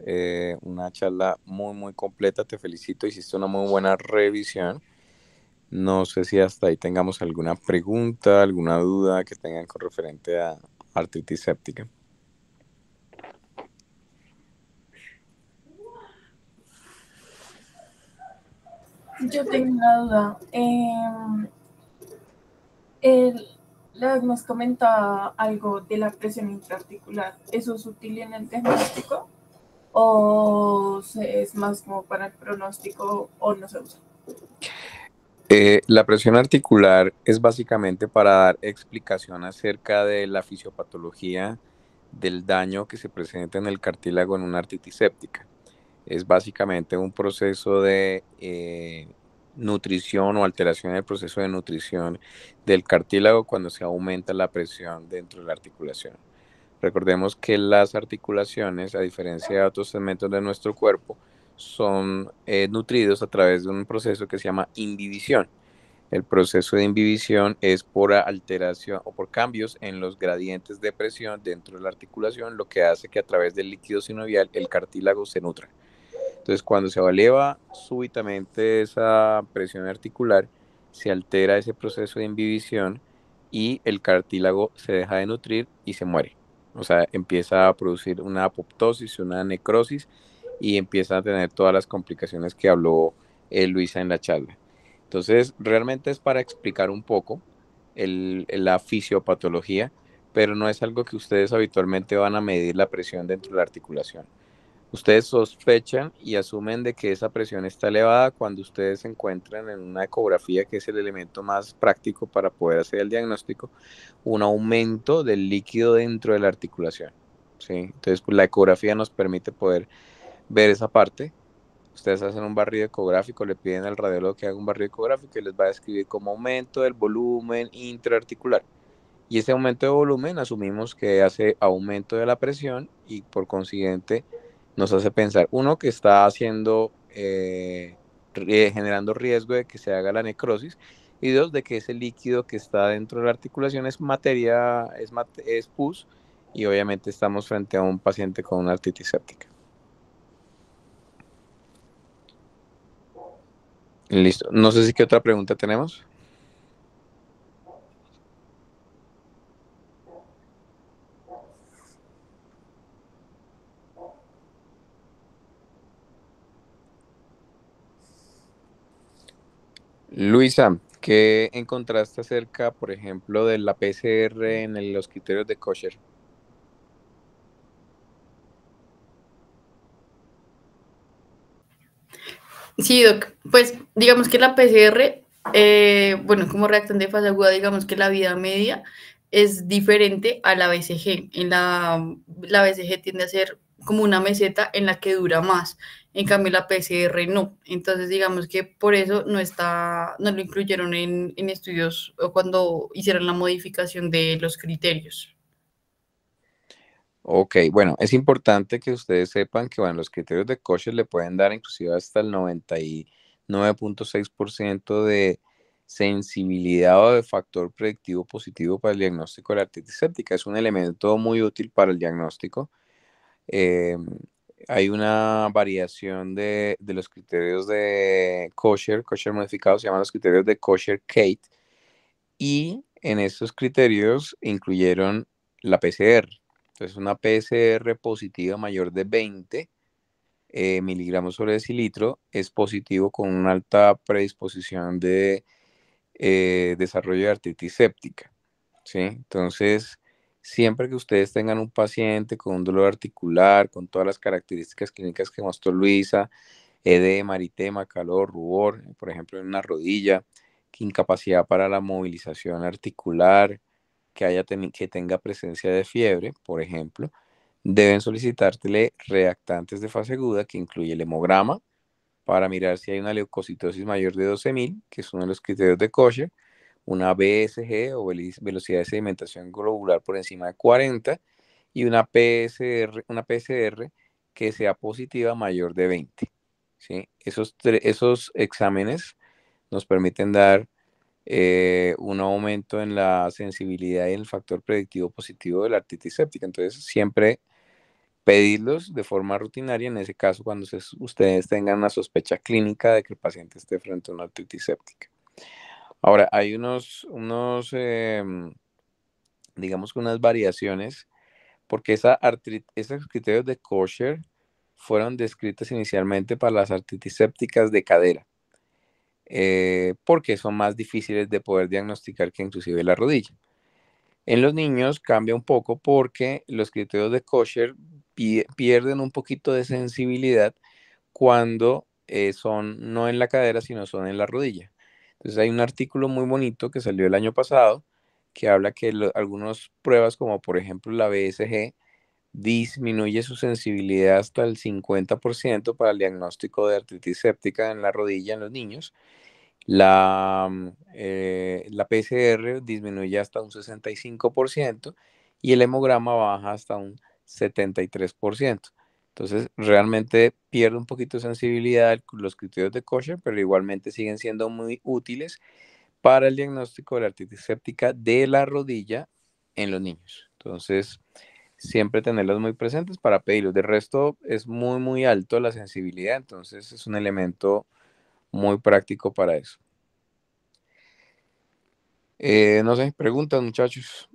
Una charla muy, muy completa, te felicito, hiciste una muy buena revisión. No sé si hasta ahí tengamos alguna pregunta, alguna duda que tengan con referente a artritis séptica. Yo tengo una duda. El, la vez nos comentaba algo de la presión intraarticular. ¿Eso es útil en el diagnóstico? ¿O es más como para el pronóstico o no se usa? La presión articular es básicamente para dar explicación acerca de la fisiopatología del daño que se presenta en el cartílago en una artritis séptica. Es básicamente un proceso de nutrición o alteración del proceso de nutrición del cartílago cuando se aumenta la presión dentro de la articulación. Recordemos que las articulaciones, a diferencia de otros segmentos de nuestro cuerpo, son nutridos a través de un proceso que se llama imbibición. El proceso de imbibición es por alteración o por cambios en los gradientes de presión dentro de la articulación, lo que hace que a través del líquido sinovial el cartílago se nutra. Entonces, cuando se eleva súbitamente esa presión articular, se altera ese proceso de imbibición y el cartílago se deja de nutrir y se muere. O sea, empieza a producir una apoptosis, una necrosis y empieza a tener todas las complicaciones que habló Luisa en la charla. Entonces, realmente es para explicar un poco la fisiopatología, pero no es algo que ustedes habitualmente van a medir la presión dentro de la articulación. Ustedes sospechan y asumen de que esa presión está elevada cuando ustedes se encuentran en una ecografía, que es el elemento más práctico para poder hacer el diagnóstico, un aumento del líquido dentro de la articulación, ¿sí? Entonces, pues, la ecografía nos permite poder ver esa parte. Ustedes hacen un barrido ecográfico, le piden al radiólogo que haga un barrido ecográfico y les va a describir como aumento del volumen intraarticular. Y ese aumento de volumen asumimos que hace aumento de la presión y por consiguiente nos hace pensar, uno, que está haciendo, generando riesgo de que se haga la necrosis, y dos, de que ese líquido que está dentro de la articulación es materia, es pus, y obviamente estamos frente a un paciente con una artritis séptica. Listo. No sé si qué otra pregunta tenemos. Luisa, ¿qué encontraste acerca, por ejemplo, de la PCR en los criterios de kosher? Sí, Doc, pues digamos que la PCR, bueno, como reactante de fase aguda, digamos que la vida media es diferente a la BCG. La BCG tiende a ser como una meseta en la que dura más, en cambio la PCR no. Entonces, digamos que por eso no lo incluyeron en estudios o cuando hicieron la modificación de los criterios. Ok, bueno, es importante que ustedes sepan que, bueno, los criterios de kosher le pueden dar inclusive hasta el 99.6% de sensibilidad o de factor predictivo positivo para el diagnóstico de la artritis séptica. Es un elemento muy útil para el diagnóstico. Eh, Hay una variación de los criterios de kosher modificados, se llaman los criterios de kosher-Kate, y en estos criterios incluyeron la PCR. Entonces, una PCR positiva mayor de 20 miligramos sobre decilitro es positivo con una alta predisposición de desarrollo de artritis séptica, ¿sí? Entonces, siempre que ustedes tengan un paciente con un dolor articular, con todas las características clínicas que mostró Luisa, edema, eritema, calor, rubor, por ejemplo, en una rodilla, incapacidad para la movilización articular, que tenga presencia de fiebre, por ejemplo, deben solicitártele reactantes de fase aguda que incluye el hemograma para mirar si hay una leucocitosis mayor de 12.000, que es uno de los criterios de Kocher, una BSG o velocidad de sedimentación globular por encima de 40 y una PCR que sea positiva mayor de 20. ¿Sí? Esos exámenes nos permiten dar un aumento en la sensibilidad y en el factor predictivo positivo de la artritis séptica. Entonces, siempre pedirlos de forma rutinaria, en ese caso, cuando ustedes tengan una sospecha clínica de que el paciente esté frente a una artritis séptica. Ahora, hay digamos que unas variaciones, porque esos criterios de Kocher fueron descritos inicialmente para las artritis sépticas de cadera. porque son más difíciles de poder diagnosticar que inclusive la rodilla. En los niños cambia un poco porque los criterios de Kocher pierden un poquito de sensibilidad cuando son no en la cadera, sino son en la rodilla. Entonces hay un artículo muy bonito que salió el año pasado que habla que algunas pruebas, como por ejemplo la BSG, disminuye su sensibilidad hasta el 50% para el diagnóstico de artritis séptica en la rodilla en los niños. La PCR disminuye hasta un 65% y el hemograma baja hasta un 73%. Entonces, realmente pierde un poquito de sensibilidad los criterios de Kocher, pero igualmente siguen siendo muy útiles para el diagnóstico de la artritis séptica de la rodilla en los niños. Entonces, siempre tenerlos muy presentes para pedirlos. De resto, es muy, muy alto la sensibilidad, entonces es un elemento muy práctico para eso. No sé, preguntas, muchachos.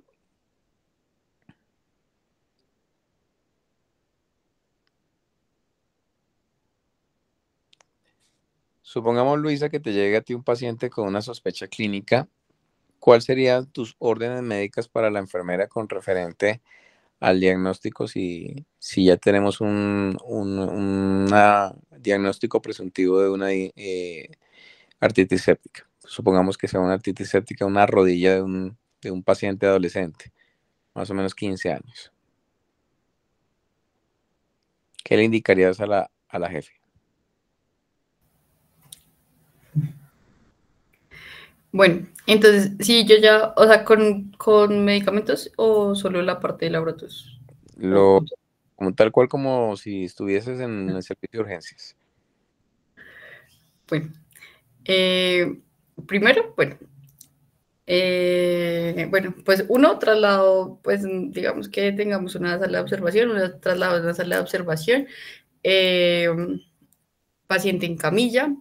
Supongamos, Luisa, que te llegue a ti un paciente con una sospecha clínica. ¿Cuáles serían tus órdenes médicas para la enfermera con referente al diagnóstico si ya tenemos un diagnóstico presuntivo de una artritis séptica? Supongamos que sea una artritis séptica, una rodilla de un paciente adolescente, más o menos 15 años. ¿Qué le indicarías a la jefe? Bueno, entonces, sí, yo ya, o sea, con medicamentos o solo la parte de laboratorios. Como tal cual como si estuvieses en el servicio de urgencias. Bueno, primero, bueno, pues uno, traslado, pues digamos que tengamos una sala de observación, un traslado de una sala de observación, eh, paciente en camilla.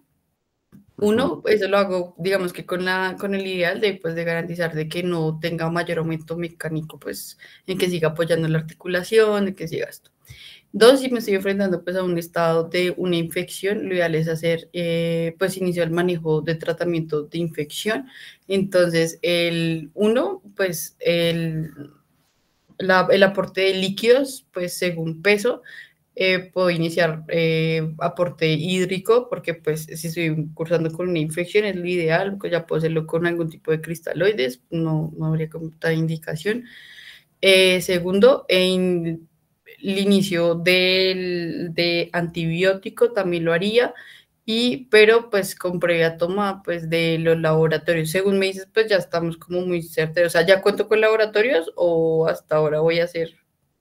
Uno, eso lo hago, digamos que con el ideal de, pues, de garantizar de que no tenga mayor aumento mecánico, pues, en que siga apoyando la articulación, de que siga esto. Dos, si me estoy enfrentando pues a un estado de una infección, lo ideal es hacer, pues iniciar el manejo de tratamiento de infección. Entonces, pues el aporte de líquidos, pues según peso, puedo iniciar aporte hídrico, porque pues si estoy cursando con una infección es lo ideal, pues ya puedo hacerlo con algún tipo de cristaloides, no habría como tal indicación. Segundo, en el inicio de antibiótico también lo haría, pero pues con previa toma pues de los laboratorios. Según me dices, pues ya estamos como muy certeros. O sea, ¿ya cuento con laboratorios o hasta ahora voy a hacer?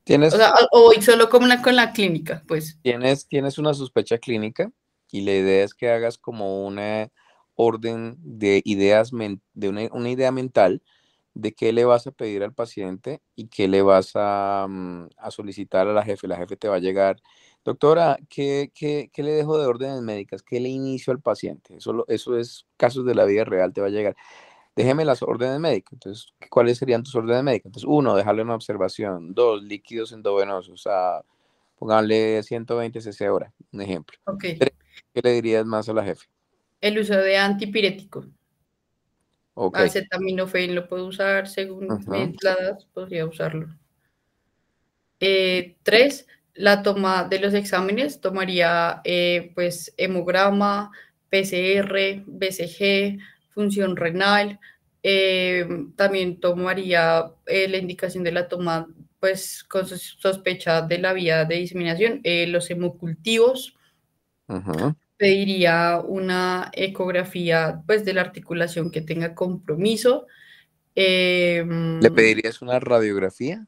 O sea, o voy solo con la clínica, pues. Tienes una sospecha clínica y la idea es que hagas como una orden de ideas, de una idea mental de qué le vas a pedir al paciente y qué le vas a solicitar a la jefe. La jefe te va a llegar, doctora, ¿qué le dejo de órdenes médicas? ¿Qué le inicio al paciente? Eso es casos de la vida real, te va a llegar. Déjeme las órdenes médicas. Entonces, ¿cuáles serían tus órdenes médicas? Entonces, uno, dejarle una observación. Dos, líquidos endovenosos. Póngale 120 cc hora, un ejemplo. Ok. Tres, ¿qué le dirías más a la jefe? El uso de antipirético. Ok. Acetaminofén lo puedo usar según la edad, podría usarlo. Tres, la toma de los exámenes, tomaría pues hemograma, PCR, BCG, función renal, también tomaría la indicación de la toma pues con sospecha de la vía de diseminación, los hemocultivos. Pediría una ecografía pues de la articulación que tenga compromiso. ¿Le pedirías una radiografía?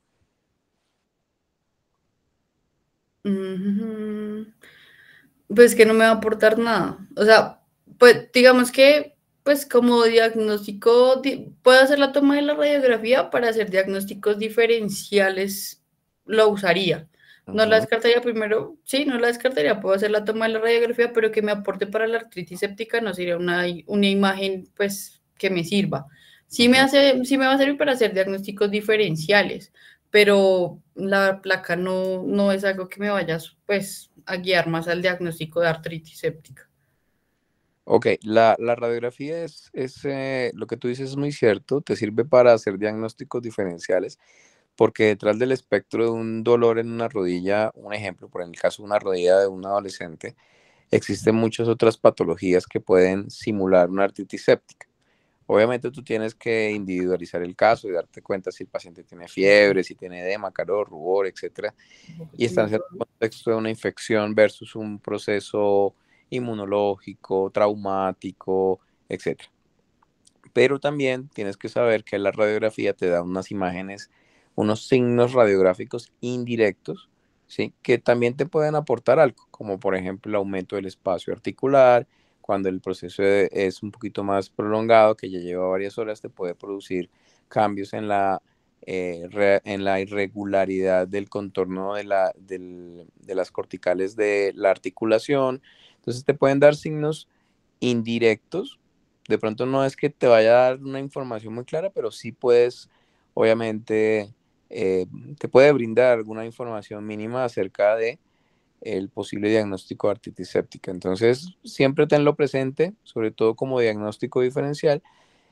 Pues que no me va a aportar nada. O sea, pues digamos que, pues como diagnóstico, puedo hacer la toma de la radiografía para hacer diagnósticos diferenciales, lo usaría. No la descartaría primero, sí, no la descartaría, puedo hacer la toma de la radiografía, pero que me aporte para la artritis séptica no sería una imagen, pues, que me sirva. Sí me va a servir para hacer diagnósticos diferenciales, pero la placa no es algo que me vaya, pues, a guiar más al diagnóstico de artritis séptica. Ok, la radiografía lo que tú dices es muy cierto, te sirve para hacer diagnósticos diferenciales, porque detrás del espectro de un dolor en una rodilla, un ejemplo, por en el caso de una rodilla de un adolescente, existen muchas otras patologías que pueden simular una artritis séptica. Obviamente tú tienes que individualizar el caso y darte cuenta si el paciente tiene fiebre, si tiene edema, calor, rubor, etcétera, y está en el contexto de una infección versus un proceso inmunológico, traumático, etcétera. Pero también tienes que saber que la radiografía te da unas imágenes, unos signos radiográficos indirectos, ¿sí? Que también te pueden aportar algo, como por ejemplo el aumento del espacio articular, cuando el proceso es un poquito más prolongado, que ya lleva varias horas, te puede producir cambios en la irregularidad del contorno de las corticales de la articulación. Entonces te pueden dar signos indirectos. De pronto no es que te vaya a dar una información muy clara, pero sí puedes, obviamente, eh, te puede brindar alguna información mínima acerca de el posible diagnóstico de artritis séptica. Entonces, siempre tenlo presente, sobre todo como diagnóstico diferencial,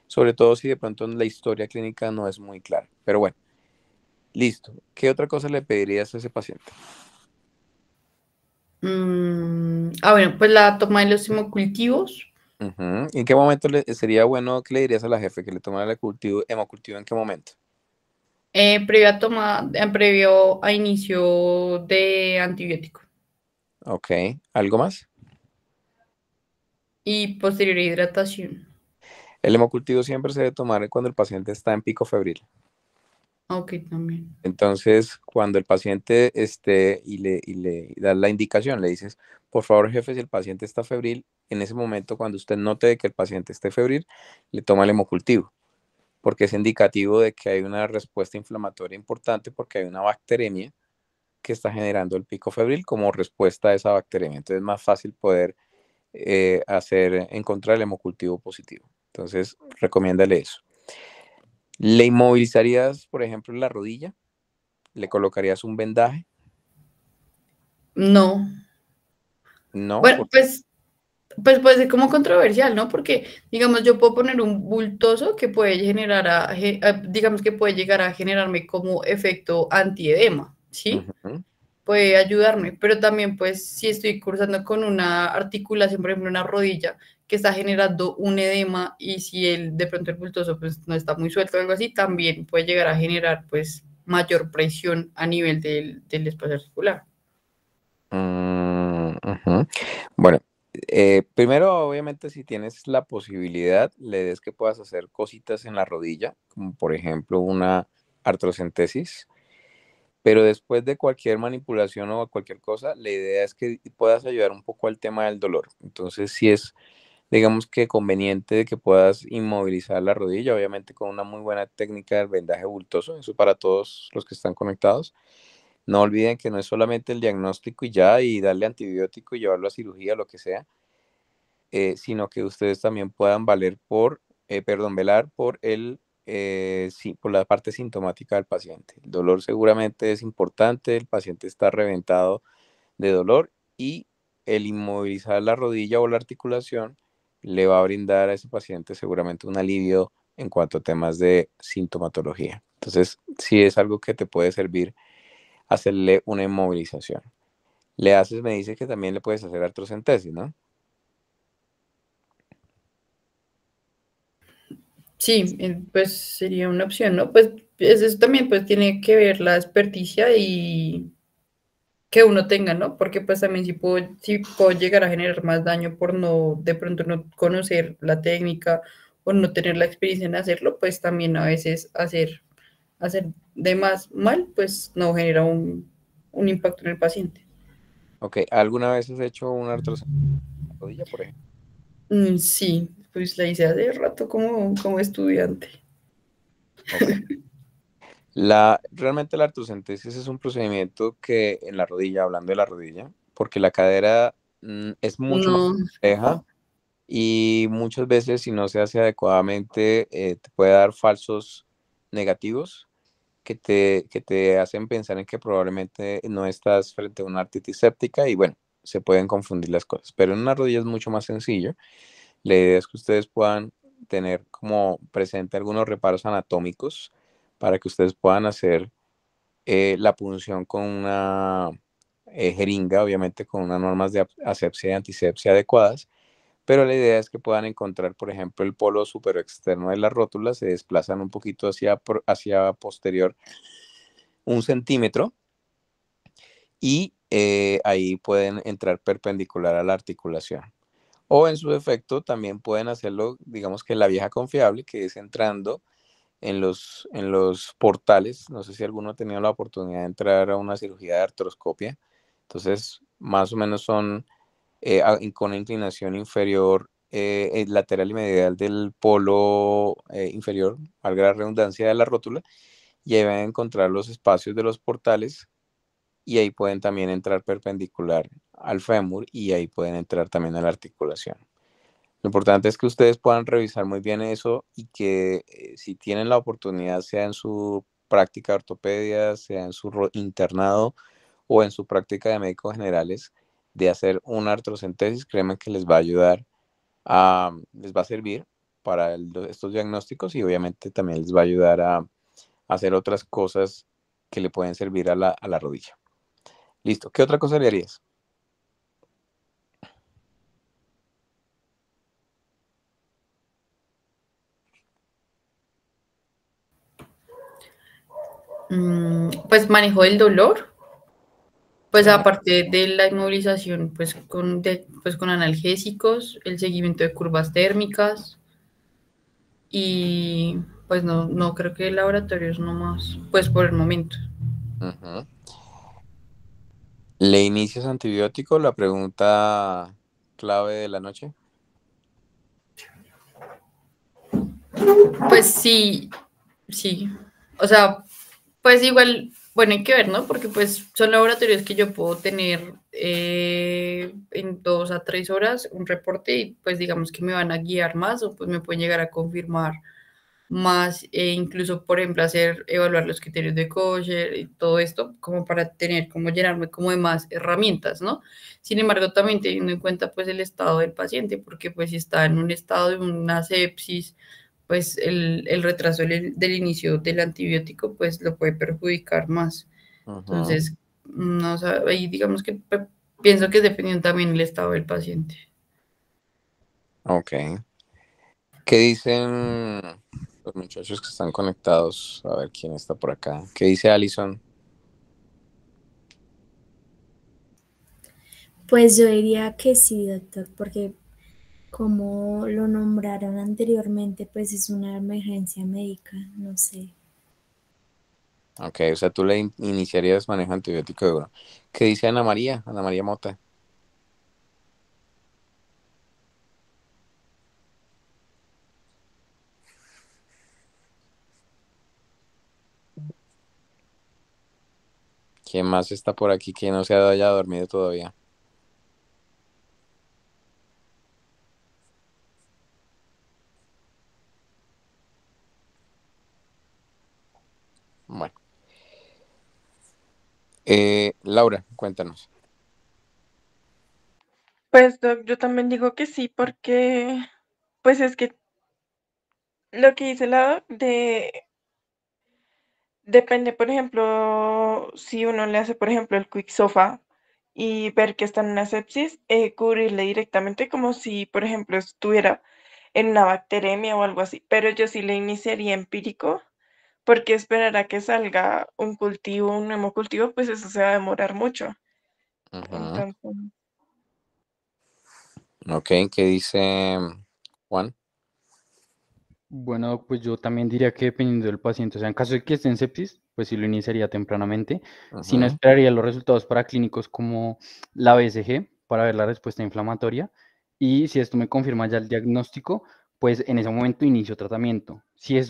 sobre todo si de pronto la historia clínica no es muy clara. Pero bueno, listo. ¿Qué otra cosa le pedirías a ese paciente? Bueno, pues la toma de los hemocultivos. Ujú. ¿En qué momento sería bueno que le dirías a la jefe que le tomara el hemocultivo? ¿En qué momento? Previo a inicio de antibiótico Ok. ¿Algo más? y posterior hidratación. El hemocultivo siempre se debe tomar cuando el paciente está en pico febril. Ok, también. Entonces, cuando el paciente esté y le das la indicación, le dices, por favor, jefe, si el paciente está febril, en ese momento, cuando usted note que el paciente esté febril, le toma el hemocultivo, porque es indicativo de que hay una respuesta inflamatoria importante, porque hay una bacteremia que está generando el pico febril como respuesta a esa bacteremia. Entonces, es más fácil poder encontrar el hemocultivo positivo. Entonces, recomiéndale eso. ¿Le inmovilizarías, por ejemplo, la rodilla? ¿Le colocarías un vendaje? No. No, Bueno, pues puede ser como controversial, ¿no? Porque, digamos, yo puedo poner un bultoso que puede generar, digamos que puede llegar a generarme como efecto antiedema, ¿sí? ujú. Puede ayudarme, pero también, pues, si estoy cursando con una articulación, por ejemplo, una rodilla que está generando un edema y si de pronto el bultoso, pues, no está muy suelto o algo así, también puede llegar a generar, pues, mayor presión a nivel del espacio articular. Ujú. Bueno, primero, obviamente, si tienes la posibilidad, le des que puedas hacer cositas en la rodilla, como por ejemplo una artrocentesis, pero después de cualquier manipulación o cualquier cosa, la idea es que puedas ayudar un poco al tema del dolor. Entonces, si es, digamos que conveniente de que puedas inmovilizar la rodilla, obviamente con una muy buena técnica del vendaje bultoso, eso para todos los que están conectados. No olviden que no es solamente el diagnóstico y ya, y darle antibiótico y llevarlo a cirugía, lo que sea, sino que ustedes también puedan velar por por la parte sintomática del paciente. El dolor seguramente es importante, el paciente está reventado de dolor y el inmovilizar la rodilla o la articulación le va a brindar a ese paciente seguramente un alivio en cuanto a temas de sintomatología. Entonces, sí es algo que te puede servir hacerle una inmovilización. Me dice que también le puedes hacer artrocentesis, ¿no? Sí, pues sería una opción, ¿no? Pues eso también pues tiene que ver la experticia y que uno tenga, ¿no? Porque pues también sí puedo llegar a generar más daño por no, de pronto no conocer la técnica o no tener la experiencia en hacerlo, pues también a veces hacer de más mal, pues no genera un impacto en el paciente. Ok, ¿alguna vez has hecho una artrocentesis en la rodilla, por ejemplo? Sí, pues la hice hace rato como estudiante. Ok. Realmente la artrocentesis es un procedimiento que en la rodilla, hablando de la rodilla, porque la cadera es mucho más No, compleja y muchas veces si no se hace adecuadamente te puede dar falsos negativos que te hacen pensar en que probablemente no estás frente a una artritis séptica y bueno, se pueden confundir las cosas, pero en una rodilla es mucho más sencillo. La idea es que ustedes puedan tener como presente algunos reparos anatómicos para que ustedes puedan hacer la punción con una jeringa, obviamente con unas normas de asepsia y antisepsia adecuadas, pero la idea es que puedan encontrar, por ejemplo, el polo superexterno de las rótulas, se desplazan un poquito hacia posterior 1 centímetro y ahí pueden entrar perpendicular a la articulación. O en su defecto también pueden hacerlo, digamos que la vieja confiable, que es entrando en los portales. No sé si alguno ha tenido la oportunidad de entrar a una cirugía de artroscopia. Entonces, más o menos son con inclinación inferior, lateral y medial del polo inferior, valga la redundancia, de la rótula, y ahí van a encontrar los espacios de los portales y ahí pueden también entrar perpendicular al fémur y ahí pueden entrar también a la articulación. Lo importante es que ustedes puedan revisar muy bien eso y que si tienen la oportunidad, sea en su práctica de ortopedia, sea en su internado o en su práctica de médicos generales, de hacer una artrocentesis, créanme que les va a ayudar, les va a servir para estos diagnósticos y obviamente también les va a ayudar a hacer otras cosas que le pueden servir a la rodilla. Listo. ¿Qué otra cosa le harías? Pues manejo del dolor, pues Sí. aparte de la inmovilización, pues con analgésicos, el seguimiento de curvas térmicas y pues no creo que laboratorios nomás, pues por el momento. Uh-huh. ¿Le inicias antibiótico? La pregunta clave de la noche. Pues sí, sí. O sea, pues igual, bueno, hay que ver, ¿no? Porque pues son laboratorios que yo puedo tener en 2 a 3 horas un reporte y pues digamos que me van a guiar más o pues me pueden llegar a confirmar más, incluso por ejemplo evaluar los criterios de kosher y todo esto como para tener, como llenarme como de más herramientas, ¿no? Sin embargo, también teniendo en cuenta pues el estado del paciente, porque pues si está en un estado de una sepsis, pues el retraso del inicio del antibiótico pues lo puede perjudicar más. Uh-huh. Entonces, no, o sea, ahí digamos que pienso que es dependiendo también del estado del paciente. Ok. ¿Qué dicen los muchachos que están conectados? A ver quién está por acá. ¿Qué dice Alison? Pues yo diría que sí, doctor, porque como lo nombraron anteriormente, pues es una emergencia médica, no sé. Ok, o sea, tú le iniciarías manejo antibiótico de uno. ¿Qué dice Ana María? Ana María Mota. ¿Quién más está por aquí que no se haya dormido todavía? Bueno. Laura, cuéntanos. Pues Doc, yo también digo que sí, porque pues es que lo que dice la Doc depende, por ejemplo, si uno le hace, por ejemplo, el quick sofa y ver que está en una sepsis, cubrirle directamente como si, por ejemplo, estuviera en una bacteremia o algo así. Pero yo sí le iniciaría empírico, porque esperar a que salga un cultivo, un hemocultivo, pues eso se va a demorar mucho. Uh-huh. Entonces, Ok, ¿qué dice Juan? Bueno, pues yo también diría que dependiendo del paciente, o sea, en caso de que esté en sepsis, pues sí lo iniciaría tempranamente. Si no, Uh-huh. esperaría los resultados paraclínicos como la BSG para ver la respuesta inflamatoria. Y si esto me confirma ya el diagnóstico, pues en ese momento inicio tratamiento. Si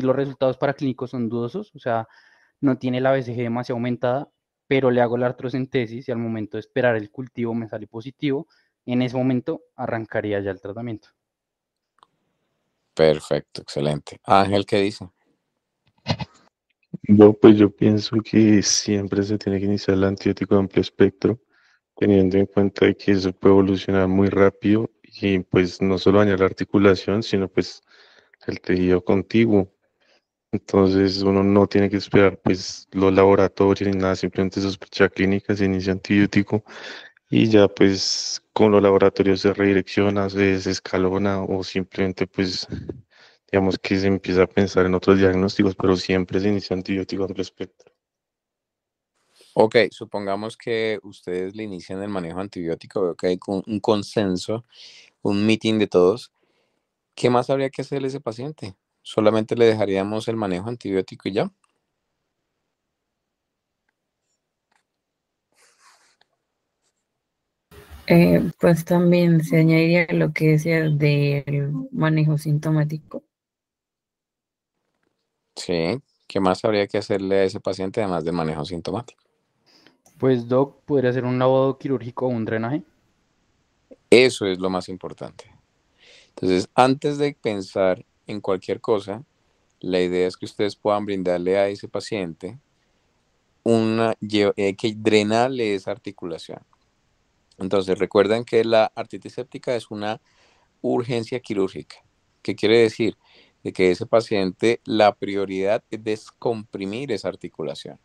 los resultados paraclínicos son dudosos, o sea, no tiene la BSG demasiado aumentada, pero le hago la artrocentesis y al momento de esperar el cultivo me sale positivo, en ese momento arrancaría ya el tratamiento. Perfecto, excelente. Ángel, ¿qué dice? Pues yo pienso que siempre se tiene que iniciar el antibiótico de amplio espectro, teniendo en cuenta que eso puede evolucionar muy rápido y y pues no solo daña la articulación, sino pues el tejido contiguo. Entonces uno no tiene que esperar pues los laboratorios ni nada, simplemente sospecha clínica, se inicia antibiótico y ya pues con los laboratorios se redirecciona, se desescalona o simplemente pues digamos que se empieza a pensar en otros diagnósticos, pero siempre se inicia antibiótico al respecto. Ok, supongamos que ustedes le inician el manejo antibiótico, veo que hay un consenso, un meeting de todos. ¿Qué más habría que hacerle a ese paciente? ¿Solamente le dejaríamos el manejo antibiótico y ya? Pues también se añadiría lo que decía del manejo sintomático. Sí. ¿Qué más habría que hacerle a ese paciente además del manejo sintomático? Pues, Doc, podría ser un lavado quirúrgico o un drenaje. Eso es lo más importante. Entonces, antes de pensar en cualquier cosa, la idea es que ustedes puedan brindarle a ese paciente que drenarle esa articulación. Entonces, recuerden que la artritis séptica es una urgencia quirúrgica. ¿Qué quiere decir? De que ese paciente, la prioridad es descomprimir esa articulación.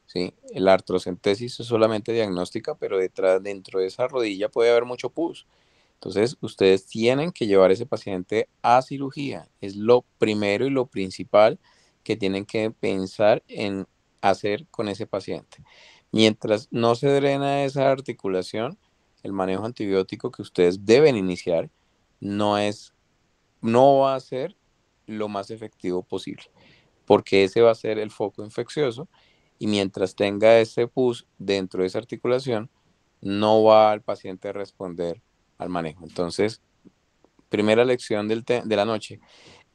¿Sí? La artrocentesis es solamente diagnóstica, pero dentro de esa rodilla puede haber mucho pus. Entonces, ustedes tienen que llevar a ese paciente a cirugía. Es lo primero y lo principal que tienen que pensar en hacer con ese paciente. Mientras no se drena esa articulación, el manejo antibiótico que ustedes deben iniciar no va a ser lo más efectivo posible, porque ese va a ser el foco infeccioso y mientras tenga ese pus dentro de esa articulación, no va el paciente a responder al manejo. Entonces, primera lección de la noche,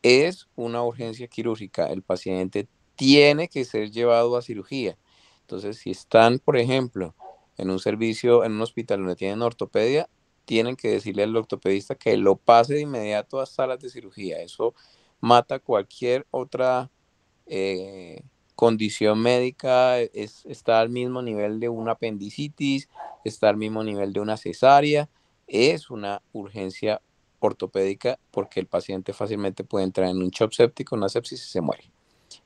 es una urgencia quirúrgica. El paciente tiene que ser llevado a cirugía. Entonces, si están, por ejemplo, en un servicio, en un hospital donde tienen ortopedia, tienen que decirle al ortopedista que lo pase de inmediato a salas de cirugía. Eso mata cualquier otra eh, condición médica, está al mismo nivel de una apendicitis, está al mismo nivel de una cesárea, es una urgencia ortopédica porque el paciente fácilmente puede entrar en un shock séptico, una sepsis y se muere,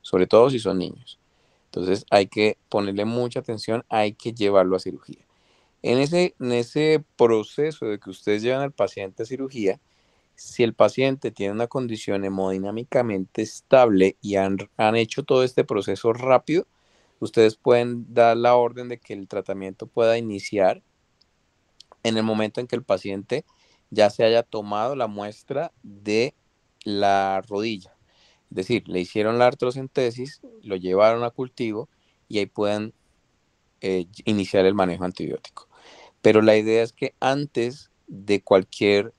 sobre todo si son niños. Entonces hay que ponerle mucha atención, hay que llevarlo a cirugía. En ese proceso de que ustedes llevan al paciente a cirugía, si el paciente tiene una condición hemodinámicamente estable y han hecho todo este proceso rápido, ustedes pueden dar la orden de que el tratamiento pueda iniciar en el momento en que el paciente ya se haya tomado la muestra de la rodilla. Es decir, le hicieron la artrocentesis, lo llevaron a cultivo y ahí pueden iniciar el manejo antibiótico. Pero la idea es que antes de cualquier,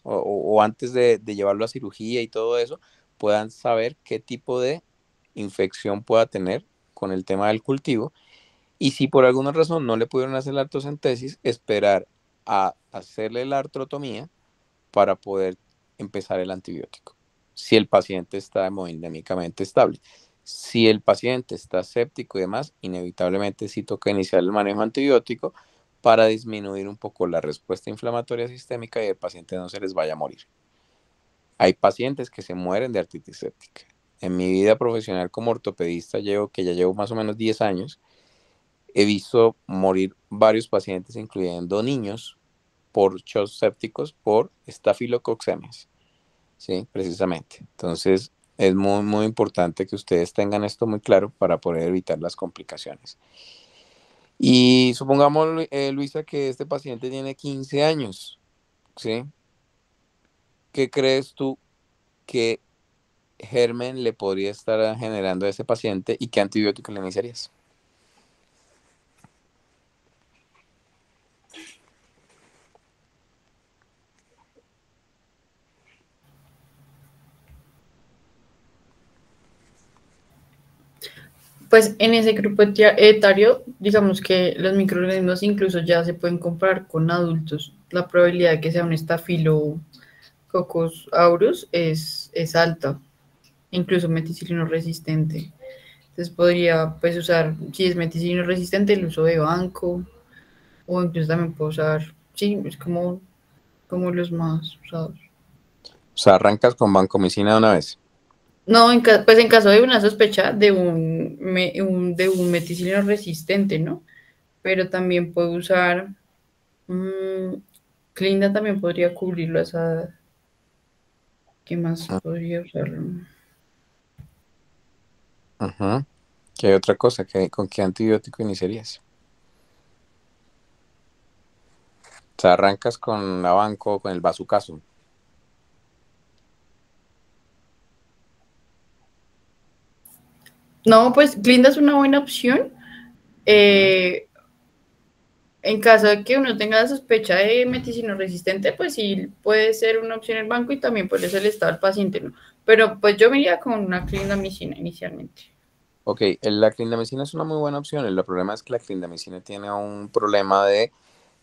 o antes de llevarlo a cirugía y todo eso, puedan saber qué tipo de infección pueda tener con el tema del cultivo. Y si por alguna razón no le pudieron hacer la artrocentesis, esperar a hacerle la artrotomía para poder empezar el antibiótico. Si el paciente está hemodinámicamente estable. Si el paciente está séptico y demás, inevitablemente sí toca iniciar el manejo antibiótico para disminuir un poco la respuesta inflamatoria sistémica y el paciente no se les vaya a morir. Hay pacientes que se mueren de artritis séptica. En mi vida profesional como ortopedista, que ya llevo más o menos 10 años, he visto morir varios pacientes, incluyendo niños, por shocks sépticos por estafilococcemias. Sí, precisamente. Entonces, es muy, muy importante que ustedes tengan esto muy claro para poder evitar las complicaciones. Y supongamos, Luisa, que este paciente tiene 15 años, ¿sí? ¿Qué crees tú que germen le podría estar generando a ese paciente y qué antibiótico le iniciarías? Pues en ese grupo etario, digamos que los microorganismos incluso ya se pueden comparar con adultos. La probabilidad de que sea un Staphylococcus aureus es alta, incluso meticilino resistente. Entonces podría pues usar, si es meticilino resistente, el uso de banco, o incluso también puedo usar, sí, es como como los más usados. O sea, arrancas con vancomicina de una vez. No, pues en caso de una sospecha de de un meticilino resistente, ¿no? Pero también puedo usar, Clinda también podría cubrirlo a esa edad. ¿Qué más podría usarlo? Ajá. ¿Qué hay otra cosa? ¿Con qué antibiótico iniciarías? O sea, arrancas con la banco, con el bazucazo. No, pues Clinda es una buena opción. En caso de que uno tenga la sospecha de meticilino resistente, pues sí puede ser una opción el banco y también puede ser el estado del paciente, ¿no? Pero pues yo me iría con una clindamicina inicialmente. Ok, la clindamicina es una muy buena opción. El problema es que la clindamicina tiene un problema de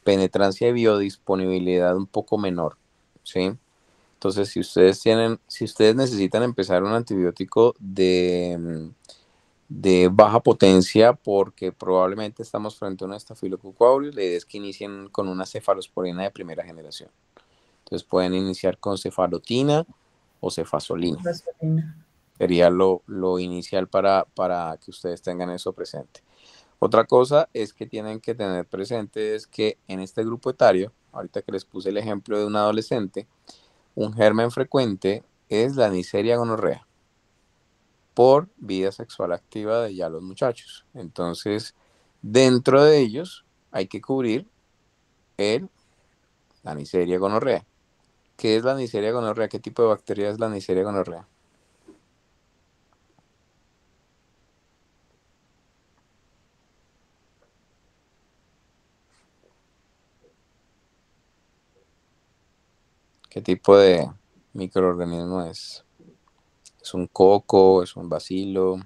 penetrancia y biodisponibilidad un poco menor, ¿sí? Entonces, si ustedes necesitan empezar un antibiótico de baja potencia, porque probablemente estamos frente a un estafilococo aureus, la idea es que inicien con una cefalosporina de primera generación. Entonces pueden iniciar con cefalotina o cefasolina. Sería lo inicial para que ustedes tengan eso presente. Otra cosa es que tienen que tener presente es que en este grupo etario, ahorita que les puse el ejemplo de un adolescente, un germen frecuente es la Neisseria gonorrea por vida sexual activa de ya los muchachos. Entonces, dentro de ellos hay que cubrir la Neisseria gonorrea. ¿Qué es la Neisseria gonorrea? ¿Qué tipo de bacteria es la Neisseria gonorrea? ¿Qué tipo de microorganismo es? ¿Es un coco? ¿Es un bacilo?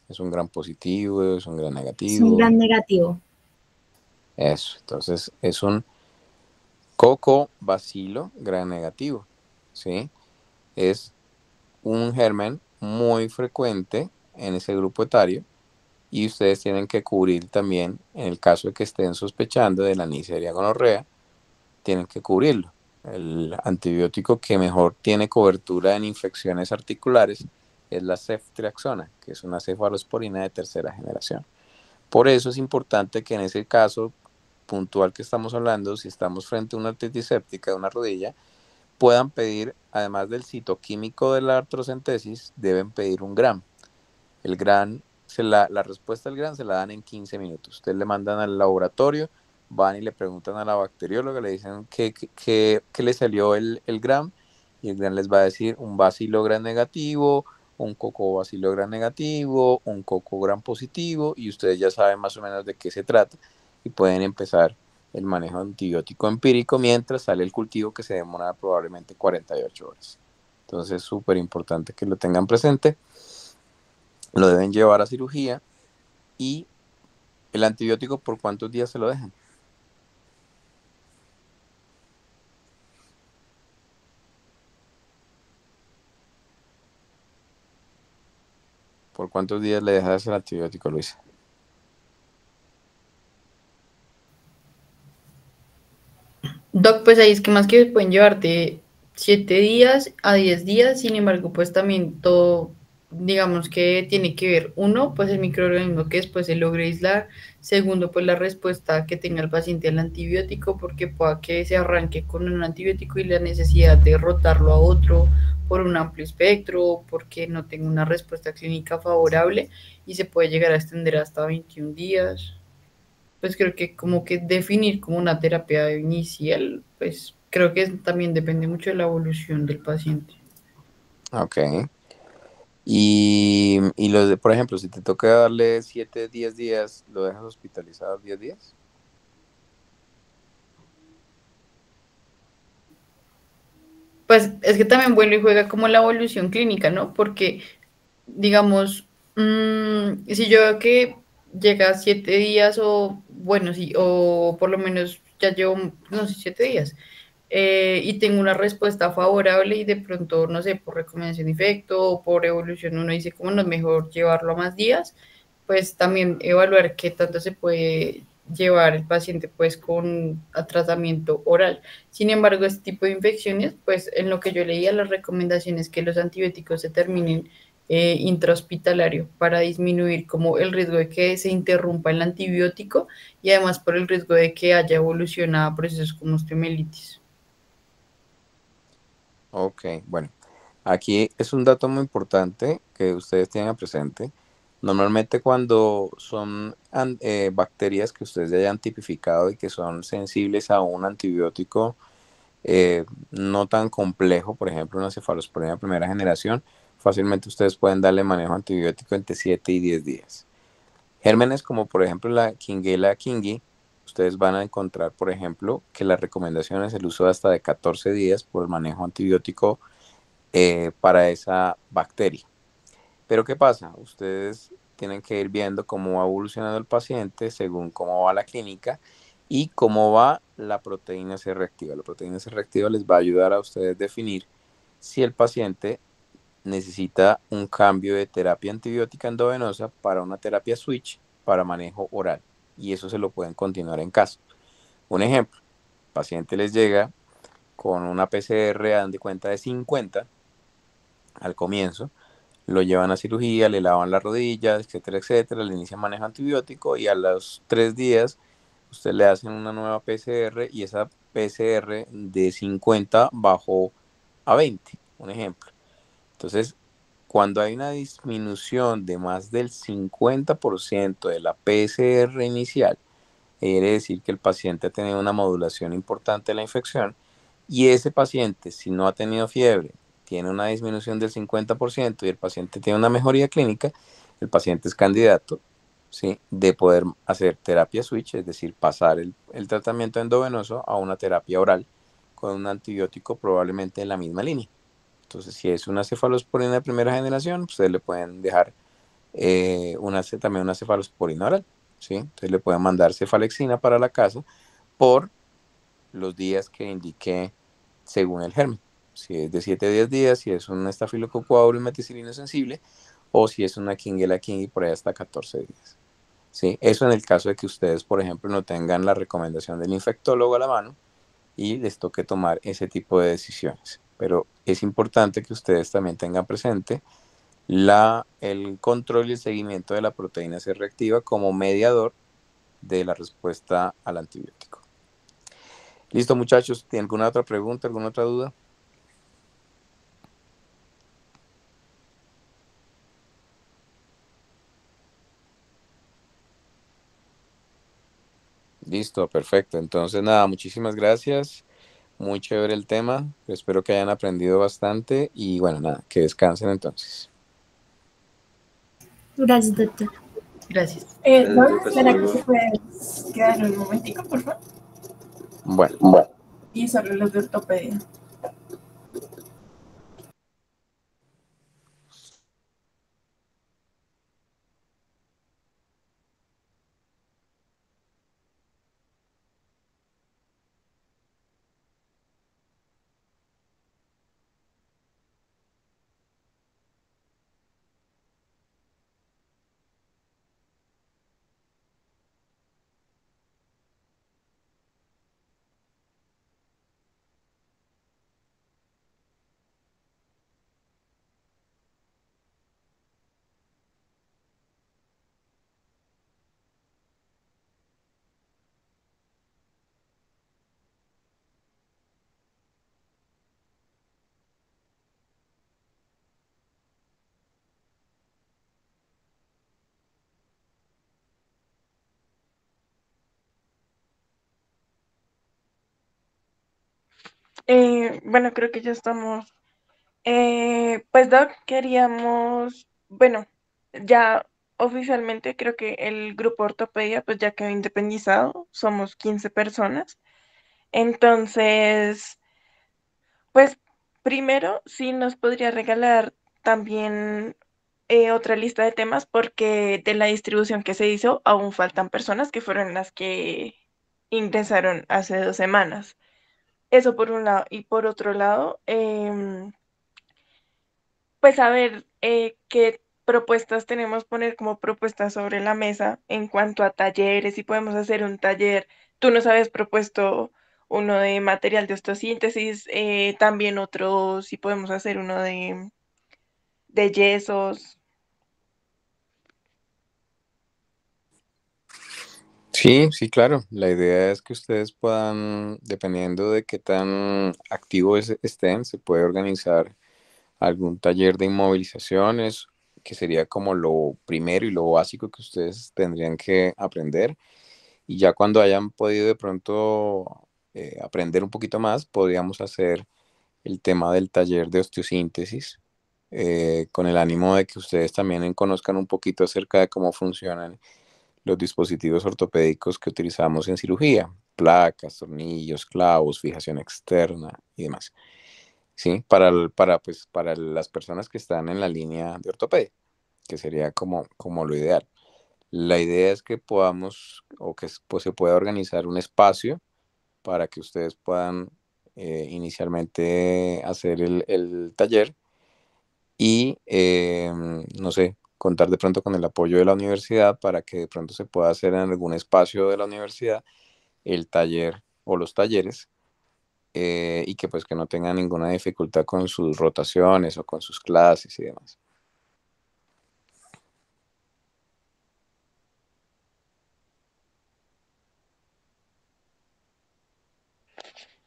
¿Es un gran positivo? ¿Es un gran negativo? Es un gran negativo. Eso, entonces es un coco bacilo gran negativo, ¿sí? Es un germen muy frecuente en ese grupo etario y ustedes tienen que cubrir también, en el caso de que estén sospechando de la Neisseria gonorrea, tienen que cubrirlo. El antibiótico que mejor tiene cobertura en infecciones articulares es la ceftriaxona, que es una cefalosporina de tercera generación. Por eso es importante que en ese caso puntual que estamos hablando, si estamos frente a una artritis séptica de una rodilla, puedan pedir, además del citoquímico de la artrocentesis, deben pedir un GRAM. El GRAM, la respuesta al GRAM se la dan en 15 minutos. Ustedes le mandan al laboratorio, van y le preguntan a la bacterióloga, le dicen qué le salió el GRAM, y el GRAM les va a decir un bacilo gram negativo, un coco bacilo gram negativo, un coco gram positivo, y ustedes ya saben más o menos de qué se trata y pueden empezar el manejo antibiótico empírico mientras sale el cultivo, que se demora probablemente 48 horas. Entonces es súper importante que lo tengan presente. Lo deben llevar a cirugía. Y el antibiótico, ¿por cuántos días se lo dejan? ¿Por cuántos días le dejas el antibiótico, Luisa? Doc, pues hay esquemas que pueden llevarte 7 días a 10 días, sin embargo, pues también todo, digamos que tiene que ver, uno, pues el microorganismo que después se logre aislar, segundo, pues la respuesta que tenga el paciente al antibiótico, porque pueda que se arranque con un antibiótico y la necesidad de rotarlo a otro por un amplio espectro, porque no tenga una respuesta clínica favorable y se puede llegar a extender hasta 21 días. Pues creo que como que definir como una terapia inicial, pues creo que también depende mucho de la evolución del paciente. Ok. Y por ejemplo, si te toca darle 7, 10 días, ¿lo dejas hospitalizado 10 días? Pues es que también vuelve y juega como la evolución clínica, ¿no? Porque, digamos, si yo veo que llega a 7 días o, bueno, sí, o por lo menos ya llevo, no sé, 7 días, y tengo una respuesta favorable y de pronto, no sé, por recomendación de efecto o por evolución uno dice, cómo no es mejor llevarlo a más días, pues también evaluar qué tanto se puede llevar el paciente pues con a tratamiento oral. Sin embargo, este tipo de infecciones, pues en lo que yo leía, las recomendaciones que los antibióticos se terminen intrahospitalario para disminuir como el riesgo de que se interrumpa el antibiótico y además por el riesgo de que haya evolucionado a procesos como osteomielitis. Ok, bueno, aquí es un dato muy importante que ustedes tengan presente. Normalmente cuando son bacterias que ustedes ya hayan tipificado y que son sensibles a un antibiótico no tan complejo, por ejemplo, una cefalosporina de primera generación, fácilmente ustedes pueden darle manejo antibiótico entre 7 y 10 días. Gérmenes como por ejemplo la Klebsiella kingii, ustedes van a encontrar, por ejemplo, que la recomendación es el uso de hasta de 14 días por el manejo antibiótico para esa bacteria. Pero ¿qué pasa? Ustedes tienen que ir viendo cómo va evolucionando el paciente según cómo va la clínica y cómo va la proteína C reactiva. La proteína C reactiva les va a ayudar a ustedes a definir si el paciente necesita un cambio de terapia antibiótica endovenosa para una terapia switch para manejo oral. Y eso se lo pueden continuar en casa. Un ejemplo, el paciente les llega con una PCR, dan de cuenta de 50 al comienzo, lo llevan a cirugía, le lavan las rodillas, etcétera, etcétera, le inician manejo antibiótico y a los 3 días usted le hacen una nueva PCR y esa PCR de 50 bajó a 20, un ejemplo. Entonces, cuando hay una disminución de más del 50% de la PCR inicial, quiere decir que el paciente ha tenido una modulación importante de la infección y ese paciente, si no ha tenido fiebre, tiene una disminución del 50% y el paciente tiene una mejoría clínica, el paciente es candidato, ¿sí?, de poder hacer terapia switch, es decir, pasar el tratamiento endovenoso a una terapia oral con un antibiótico probablemente en la misma línea. Entonces, si es una cefalosporina de primera generación, ustedes le pueden dejar también una cefalosporina oral, ¿sí? Entonces le pueden mandar cefalexina para la casa por los días que indique según el germen. Si es de 7 a 10 días, si es un estafilococo aureus meticilino sensible, o si es una Klebsiella kingui por ahí hasta 14 días. ¿Sí? Eso en el caso de que ustedes, por ejemplo, no tengan la recomendación del infectólogo a la mano y les toque tomar ese tipo de decisiones. Pero es importante que ustedes también tengan presente el control y el seguimiento de la proteína C reactiva como mediador de la respuesta al antibiótico. Listo, muchachos, ¿tienen alguna otra pregunta, alguna otra duda? Listo, perfecto. Entonces, nada, muchísimas gracias. Muy chévere el tema. Espero que hayan aprendido bastante y bueno, nada, que descansen entonces. Gracias, doctor. Gracias. ¿Será que se puedes quedar un momentico, por favor? Bueno. Y sobre los de ortopedia. Bueno, creo que ya estamos. Pues Doc, queríamos, bueno, ya oficialmente creo que el grupo ortopedia pues ya quedó independizado, somos 15 personas. Entonces, pues primero sí nos podría regalar también otra lista de temas porque de la distribución que se hizo aún faltan personas que fueron las que ingresaron hace 2 semanas. Eso por un lado. Y por otro lado, pues a ver qué propuestas tenemos, poner como propuestas sobre la mesa en cuanto a talleres, si podemos hacer un taller. Tú nos habías propuesto uno de material de osteosíntesis, también otro, si podemos hacer uno de yesos. Sí, sí, claro. La idea es que ustedes puedan, dependiendo de qué tan activos estén, se puede organizar algún taller de inmovilizaciones, que sería como lo primero y lo básico que ustedes tendrían que aprender. Y ya cuando hayan podido de pronto aprender un poquito más, podríamos hacer el tema del taller de osteosíntesis, con el ánimo de que ustedes también conozcan un poquito acerca de cómo funcionan los dispositivos ortopédicos que utilizamos en cirugía, placas, tornillos, clavos, fijación externa y demás. ¿Sí? Para las personas que están en la línea de ortopedia, que sería como lo ideal. La idea es que podamos o que pues, se pueda organizar un espacio para que ustedes puedan inicialmente hacer el taller y, no sé, contar de pronto con el apoyo de la universidad para que de pronto se pueda hacer en algún espacio de la universidad el taller o los talleres, y que pues que no tengan ninguna dificultad con sus rotaciones o con sus clases y demás.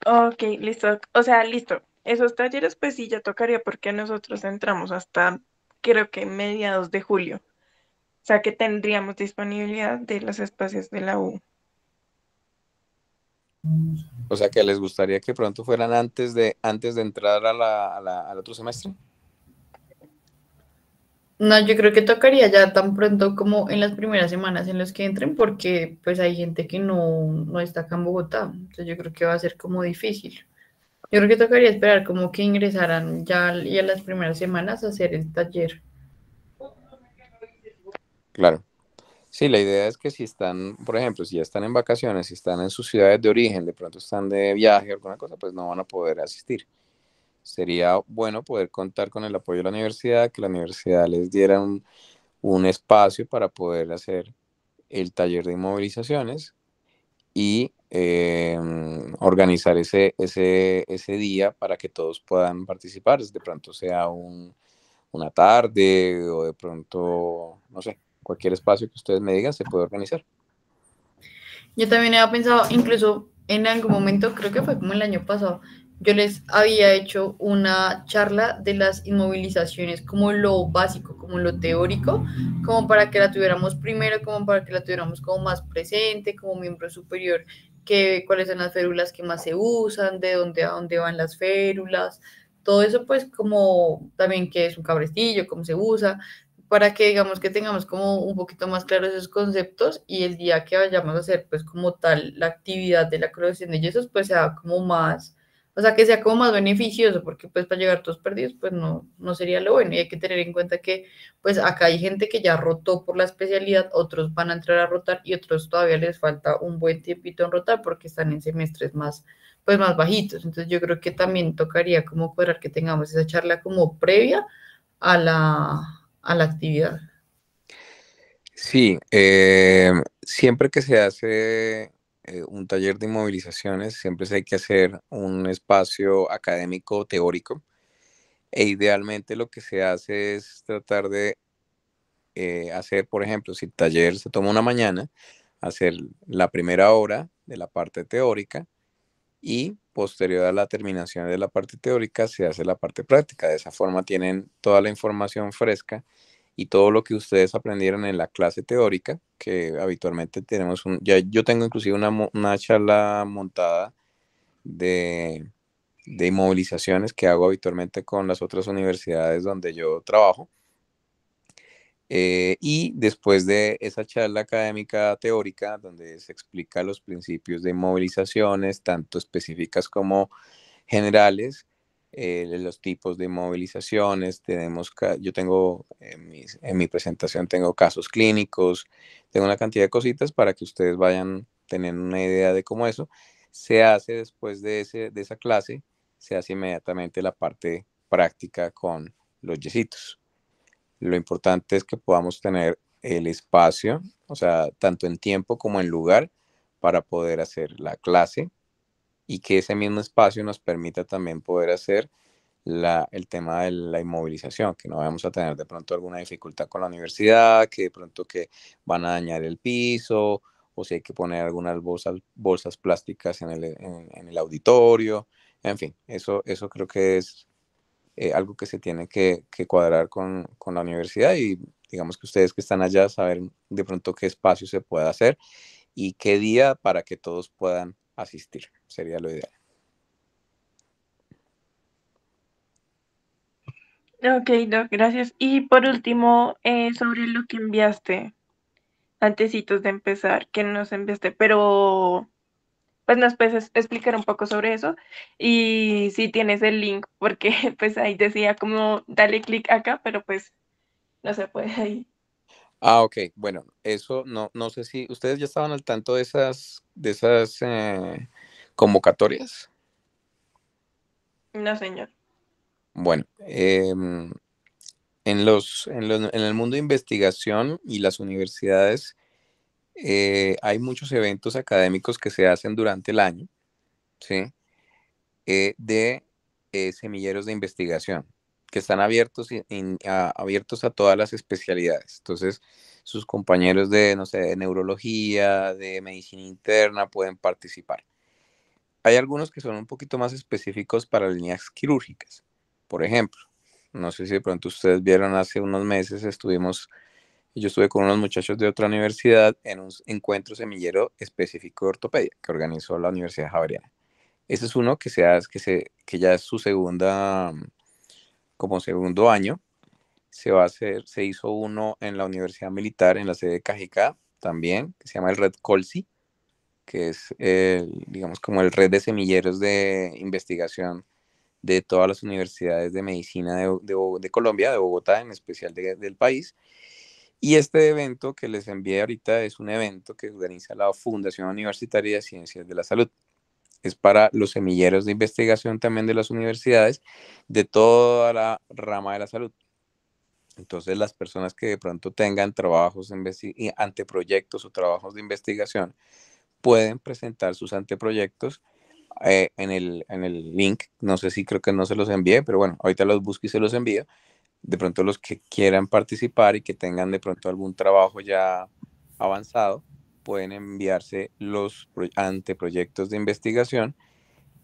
Ok, listo. O sea, listo. Esos talleres, pues sí, ya tocaría porque nosotros entramos hasta, creo que mediados de julio. O sea, que tendríamos disponibilidad de los espacios de la U. O sea que les gustaría que pronto fueran antes de entrar al otro semestre. No, yo creo que tocaría ya tan pronto como en las primeras semanas en las que entren, porque pues hay gente que no está acá en Bogotá, entonces yo creo que va a ser como difícil. Yo creo que tocaría esperar como que ingresaran ya y a las primeras semanas a hacer el taller. Claro. Sí, la idea es que si están, por ejemplo, si ya están en vacaciones, si están en sus ciudades de origen, de pronto están de viaje o alguna cosa, pues no van a poder asistir. Sería bueno poder contar con el apoyo de la universidad, que la universidad les diera un espacio para poder hacer el taller de inmovilizaciones y organizar ese día para que todos puedan participar. De pronto sea una tarde o de pronto, no sé, cualquier espacio que ustedes me digan se puede organizar. Yo también había pensado, incluso en algún momento, creo que fue como el año pasado, yo les había hecho una charla de las inmovilizaciones, como lo básico, como lo teórico, como para que la tuviéramos primero, como para que la tuviéramos como más presente, como miembro superior, que cuáles son las férulas que más se usan, de dónde a dónde van las férulas, todo eso pues como también qué es un cabrestillo, cómo se usa, para que digamos que tengamos como un poquito más claros esos conceptos y el día que vayamos a hacer pues como tal la actividad de la corrección de yesos pues sea como más, o sea que sea como más beneficioso porque pues para llegar todos perdidos pues no sería lo bueno y hay que tener en cuenta que pues acá hay gente que ya rotó por la especialidad, otros van a entrar a rotar y otros todavía les falta un buen tiempito en rotar porque están en semestres más pues más bajitos, entonces yo creo que también tocaría como cuadrar que tengamos esa charla como previa a la actividad. Sí, siempre que se hace un taller de inmovilizaciones, siempre se hay que hacer un espacio académico teórico e idealmente lo que se hace es tratar de hacer, por ejemplo, si el taller se toma una mañana, hacer la primera hora de la parte teórica y posterior a la terminación de la parte teórica se hace la parte práctica. De esa forma tienen toda la información fresca y todo lo que ustedes aprendieron en la clase teórica, que habitualmente ya yo tengo inclusive una charla montada de inmovilizaciones que hago habitualmente con las otras universidades donde yo trabajo. Y después de esa charla académica teórica, donde se explica los principios de inmovilizaciones, tanto específicas como generales, los tipos de inmovilizaciones, yo tengo en mi presentación tengo casos clínicos, tengo una cantidad de cositas para que ustedes vayan teniendo una idea de cómo eso se hace después de esa clase, se hace inmediatamente la parte práctica con los yesitos. Lo importante es que podamos tener el espacio, o sea, tanto en tiempo como en lugar, para poder hacer la clase y que ese mismo espacio nos permita también poder hacer el tema de la inmovilización, que no vamos a tener de pronto alguna dificultad con la universidad, que de pronto que van a dañar el piso, o si hay que poner algunas bolsas plásticas en el auditorio, en fin, eso creo que es algo que se tiene que cuadrar con la universidad y digamos que ustedes que están allá saber de pronto qué espacio se puede hacer y qué día para que todos puedan asistir, sería lo ideal. Ok, Doc, gracias. Y por último, sobre lo que enviaste, antecitos de empezar, que nos enviaste, pero pues nos puedes explicar un poco sobre eso y si tienes el link, porque pues ahí decía como dale clic acá, pero pues no se puede ahí. Ah, ok, bueno, eso no sé si ustedes ya estaban al tanto de esas convocatorias. No, señor. Bueno, en el mundo de investigación y las universidades hay muchos eventos académicos que se hacen durante el año, ¿sí? De semilleros de investigación que están abiertos a todas las especialidades. Entonces, sus compañeros de, no sé, de neurología, de medicina interna pueden participar. Hay algunos que son un poquito más específicos para líneas quirúrgicas. Por ejemplo, no sé si de pronto ustedes vieron hace unos meses, yo estuve con unos muchachos de otra universidad en un encuentro semillero específico de ortopedia que organizó la Universidad Javeriana. Ese es uno que ya es su como segundo año. Se hizo uno en la Universidad Militar, en la sede de Cajicá, también, que se llama el Red Colsi, que es, digamos, como el red de semilleros de investigación de todas las universidades de medicina de Colombia, de Bogotá, en especial del país. Y este evento que les envié ahorita es un evento que organiza la Fundación Universitaria de Ciencias de la Salud. Es para los semilleros de investigación también de las universidades, de toda la rama de la salud. Entonces, las personas que de pronto tengan anteproyectos o trabajos de investigación pueden presentar sus anteproyectos en el link. No sé si creo que no se los envié, pero bueno, ahorita los busco y se los envío. De pronto los que quieran participar y que tengan de pronto algún trabajo ya avanzado, pueden enviarse los anteproyectos de investigación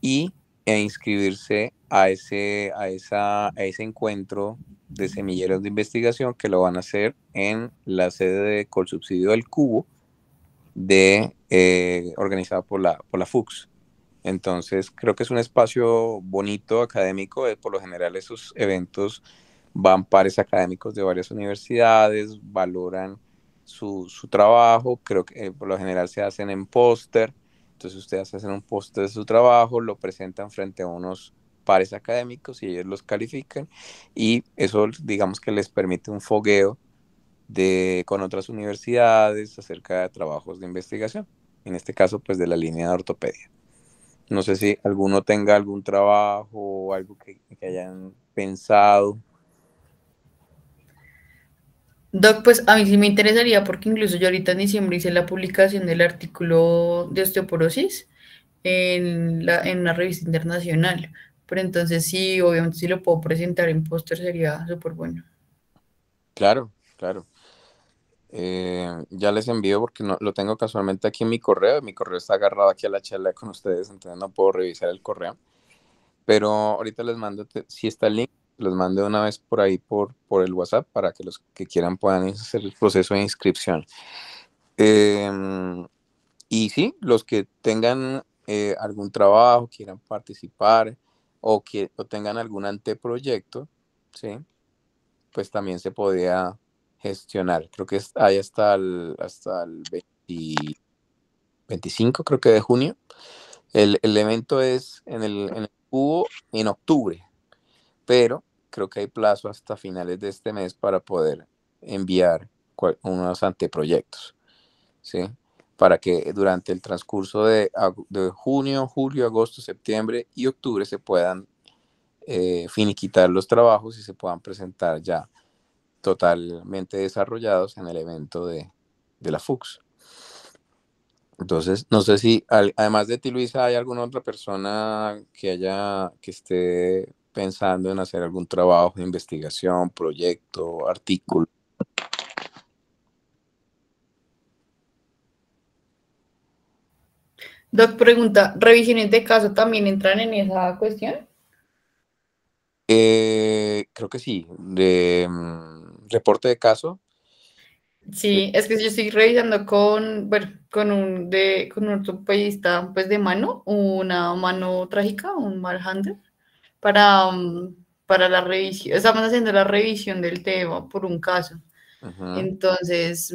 e inscribirse a ese encuentro de semilleros de investigación que lo van a hacer en la sede de Colsubsidio del Cubo, organizado por la FUCS. Entonces, creo que es un espacio bonito, académico. Por lo general, esos eventos van pares académicos de varias universidades, valoran su trabajo. Creo que por lo general se hacen en póster. Entonces, ustedes hacen un póster de su trabajo, lo presentan frente a unos pares académicos y ellos los califican. Y eso, digamos que les permite un fogueo con otras universidades acerca de trabajos de investigación. En este caso, pues de la línea de ortopedia. No sé si alguno tenga algún trabajo o algo que hayan pensado. Doc, pues a mí sí me interesaría porque incluso yo ahorita en diciembre hice la publicación del artículo de osteoporosis en una revista internacional. Pero entonces sí, obviamente si lo puedo presentar en póster sería súper bueno. Claro, claro. Ya les envío porque no, lo tengo casualmente aquí en mi correo. Mi correo está agarrado aquí a la charla con ustedes, entonces no puedo revisar el correo. Pero ahorita les mando, si está el link, los mando una vez por ahí por el WhatsApp para que los que quieran puedan hacer el proceso de inscripción. Y sí, los que tengan algún trabajo, quieran participar o tengan algún anteproyecto, ¿sí? Pues también se podía gestionar. Creo que hay hasta el 25, creo que de junio. El evento es en el Cubo en octubre, pero creo que hay plazo hasta finales de este mes para poder enviar unos anteproyectos, ¿sí? Para que durante el transcurso de junio, julio, agosto, septiembre y octubre se puedan finiquitar los trabajos y se puedan presentar ya totalmente desarrollados en el evento de la FUCS. Entonces, no sé si además de ti, Luisa, hay alguna otra persona que esté pensando en hacer algún trabajo de investigación, proyecto, artículo. Doc pregunta, ¿revisiones de caso también entran en esa cuestión? Creo que sí, de reporte de caso. Sí, es que yo estoy revisando con un ortopedista pues de mano, una mano trágica, un malhandler, para, para la revisión. Estamos haciendo la revisión del tema por un caso. Ujú. Entonces,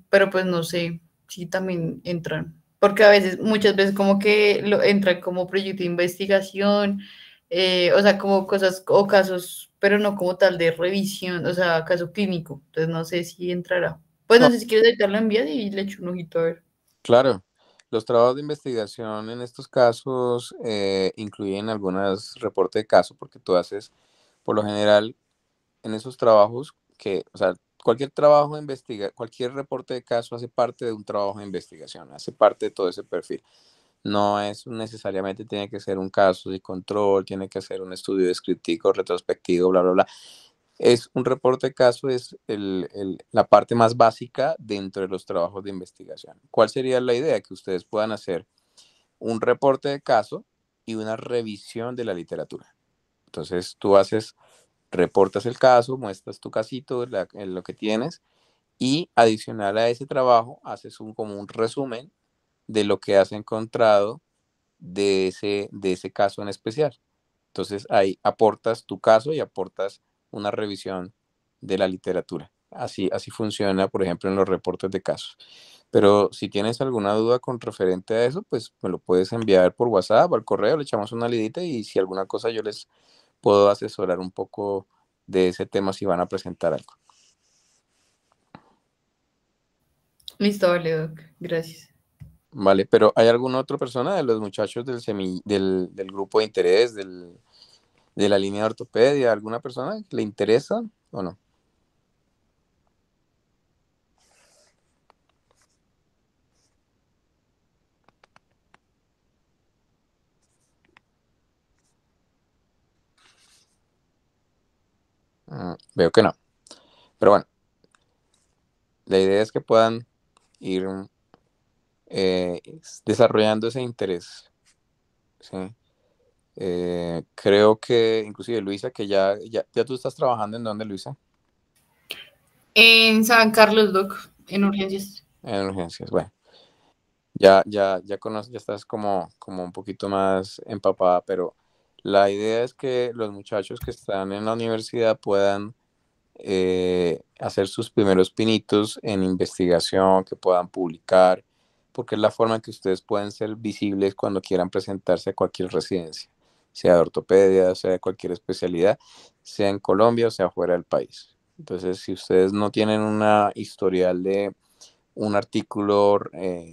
pero pues no sé si también entran, porque a veces, muchas veces como que entran como proyecto de investigación, o sea, como cosas o casos, pero no como tal de revisión, o sea, caso clínico. Entonces no sé si entrará. Pues no No, sé si quieres ahorita lo envías y le echo un ojito a ver. claro, los trabajos de investigación en estos casos incluyen algunos reportes de caso, porque tú haces, por lo general, en esos trabajos o sea, cualquier trabajo de cualquier reporte de caso hace parte de un trabajo de investigación, hace parte de todo ese perfil. No es necesariamente tiene que ser un caso de control, tiene que ser un estudio descriptivo, retrospectivo, bla, bla, bla. Es un reporte de caso, es la parte más básica dentro de los trabajos de investigación. ¿Cuál sería la idea? Que ustedes puedan hacer un reporte de caso y una revisión de la literatura. Entonces tú reportas el caso, muestras tu casito, en lo que tienes, y adicional a ese trabajo haces como un resumen de lo que has encontrado de ese caso en especial. Entonces ahí aportas tu caso y aportas una revisión de la literatura. Así funciona, por ejemplo, en los reportes de casos. Pero si tienes alguna duda con referente a eso, pues me lo puedes enviar por WhatsApp o al correo, le echamos una lidita y si alguna cosa yo les puedo asesorar un poco de ese tema si van a presentar algo. Listo, vale, Doc. Gracias. Vale, pero ¿hay alguna otra persona de los muchachos del grupo de interés, de la línea de ortopedia, alguna persona que le interesa o no? Veo que no. Pero bueno, la idea es que puedan ir eh, desarrollando ese interés. ¿Sí? Creo que inclusive Luisa, que ya tú estás trabajando en dónde, Luisa? En San Carlos, Doc, en urgencias. En urgencias. Bueno, ya conoces, ya estás como un poquito más empapada, pero la idea es que los muchachos que están en la universidad puedan hacer sus primeros pinitos en investigación, que puedan publicar, porque es la forma en que ustedes pueden ser visibles cuando quieran presentarse a cualquier residencia, sea de ortopedia, sea de cualquier especialidad, sea en Colombia o sea fuera del país. Entonces, si ustedes no tienen una historial de un artículo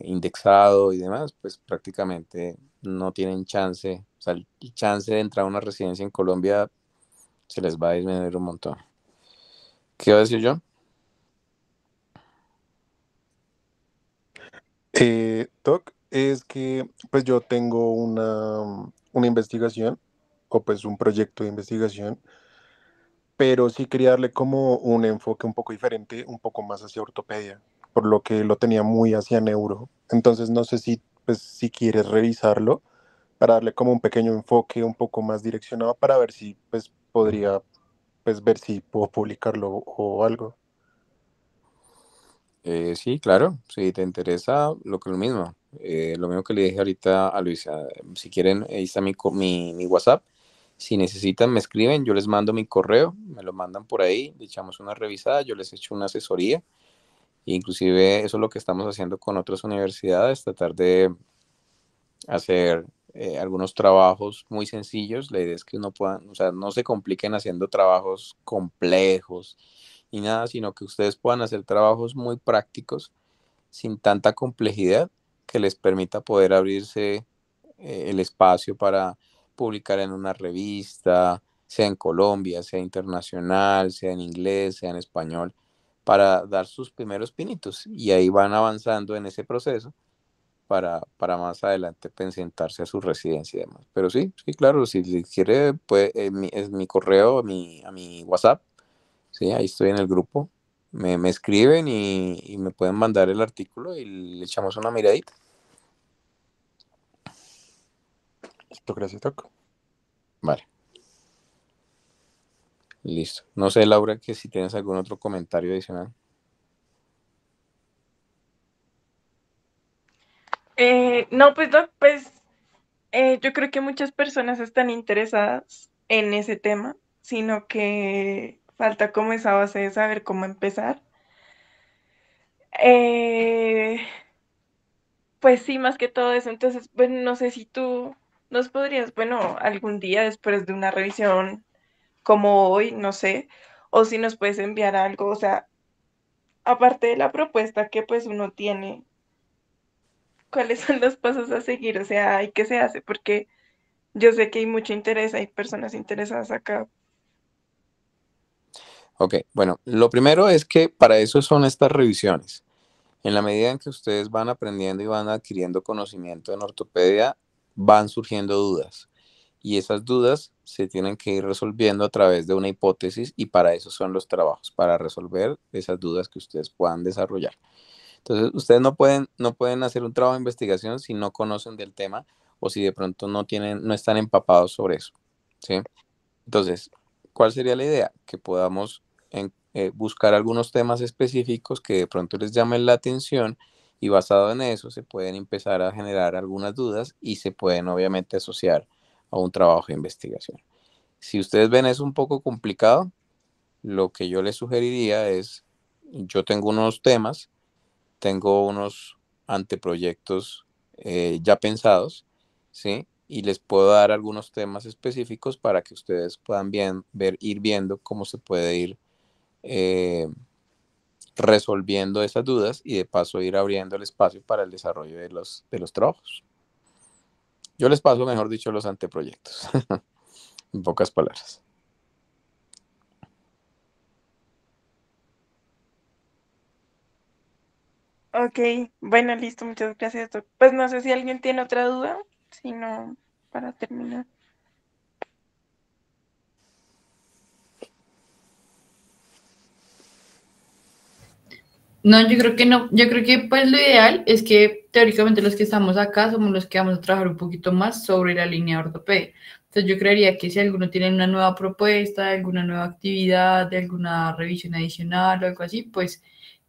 indexado y demás, pues prácticamente no tienen chance, o sea, el chance de entrar a una residencia en Colombia se les va a disminuir un montón. ¿Qué iba a decir yo? Doc, es que pues yo tengo una investigación o pues un proyecto de investigación, pero sí quería darle como un enfoque un poco diferente, un poco más hacia ortopedia, por lo que lo tenía muy hacia neuro. Entonces no sé si pues si quieres revisarlo para darle como un pequeño enfoque un poco más direccionado para ver si pues podría pues ver si puedo publicarlo o algo. Sí, claro, si te interesa, lo mismo que le dije ahorita a Luisa, si quieren, ahí está mi WhatsApp, si necesitan me escriben, yo les mando mi correo, me lo mandan por ahí, le echamos una revisada, yo les echo una asesoría, e inclusive eso es lo que estamos haciendo con otras universidades, tratar de hacer algunos trabajos muy sencillos, la idea es que uno pueda, o sea, no se compliquen haciendo trabajos complejos ni nada, sino que ustedes puedan hacer trabajos muy prácticos sin tanta complejidad que les permita poder abrirse el espacio para publicar en una revista, sea en Colombia, sea internacional, sea en inglés, sea en español, para dar sus primeros pinitos y ahí van avanzando en ese proceso para más adelante presentarse a su residencia y demás. Pero sí, sí, claro, si quiere, pues, es mi correo, a mi WhatsApp, sí, ahí estoy en el grupo, me escriben y me pueden mandar el artículo y le echamos una miradita. Listo, gracias, Doc. Vale. Listo. No sé, Laura, que si tienes algún otro comentario adicional. No, pues Doc, pues yo creo que muchas personas están interesadas en ese tema, sino que falta como esa base de saber cómo empezar. Eh, pues sí, más que todo eso. Entonces, bueno, no sé si tú nos podrías, bueno, algún día después de una revisión como hoy, no sé, o si nos puedes enviar algo, o sea, aparte de la propuesta que pues uno tiene, ¿cuáles son los pasos a seguir? O sea, ¿y qué se hace? Porque yo sé que hay mucho interés, hay personas interesadas acá. Ok, bueno, lo primero es que para eso son estas revisiones. En la medida en que ustedes van aprendiendo y van adquiriendo conocimiento en ortopedia, van surgiendo dudas. Y esas dudas se tienen que ir resolviendo a través de una hipótesis y para eso son los trabajos, para resolver esas dudas que ustedes puedan desarrollar. Entonces, ustedes no pueden hacer un trabajo de investigación si no conocen del tema o si de pronto no están empapados sobre eso, ¿sí? Entonces, ¿cuál sería la idea? Que podamos buscar algunos temas específicos que de pronto les llamen la atención y basado en eso se pueden empezar a generar algunas dudas y se pueden obviamente asociar a un trabajo de investigación. Si ustedes ven eso un poco complicado, lo que yo les sugeriría es, yo tengo unos temas, tengo unos anteproyectos ya pensados, ¿sí? Y les puedo dar algunos temas específicos para que ustedes puedan ir viendo cómo se puede ir eh, resolviendo esas dudas y de paso ir abriendo el espacio para el desarrollo de los trabajos. Yo les paso, mejor dicho, los anteproyectos, en pocas palabras. Ok, bueno, listo, muchas gracias, Doc. Pues no sé si alguien tiene otra duda, si no, para terminar. No, yo creo que no. Yo creo que pues lo ideal es que teóricamente los que estamos acá somos los que vamos a trabajar un poquito más sobre la línea de ortopedia. Entonces yo creería que si alguno tiene una nueva propuesta, alguna nueva actividad, de alguna revisión adicional o algo así, pues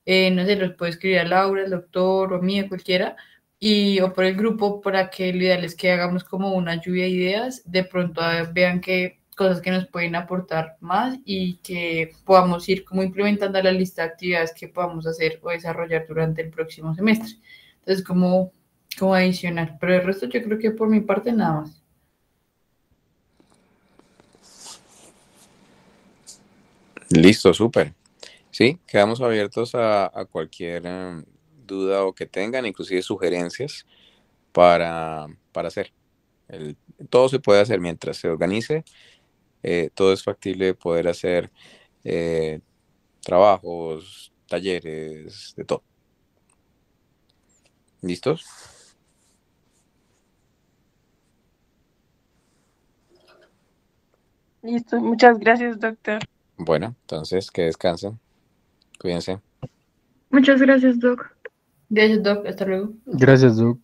no sé, los puede escribir a Laura, al doctor o a mí, a cualquiera, y o por el grupo para que lo ideal es que hagamos como una lluvia de ideas, de pronto vean que cosas que nos pueden aportar más y que podamos ir como implementando la lista de actividades que podamos hacer o desarrollar durante el próximo semestre. Entonces, como adicional. Pero el resto yo creo que por mi parte nada más. Listo, súper. Sí, quedamos abiertos a cualquier duda o que tengan, inclusive sugerencias para hacer. Todo se puede hacer mientras se organice, todo es factible de poder hacer trabajos, talleres, de todo. ¿Listos? Listo, muchas gracias, doctor. Bueno, entonces que descansen, cuídense. Muchas gracias, Doc. Gracias, Doc. Hasta luego. Gracias, Doc.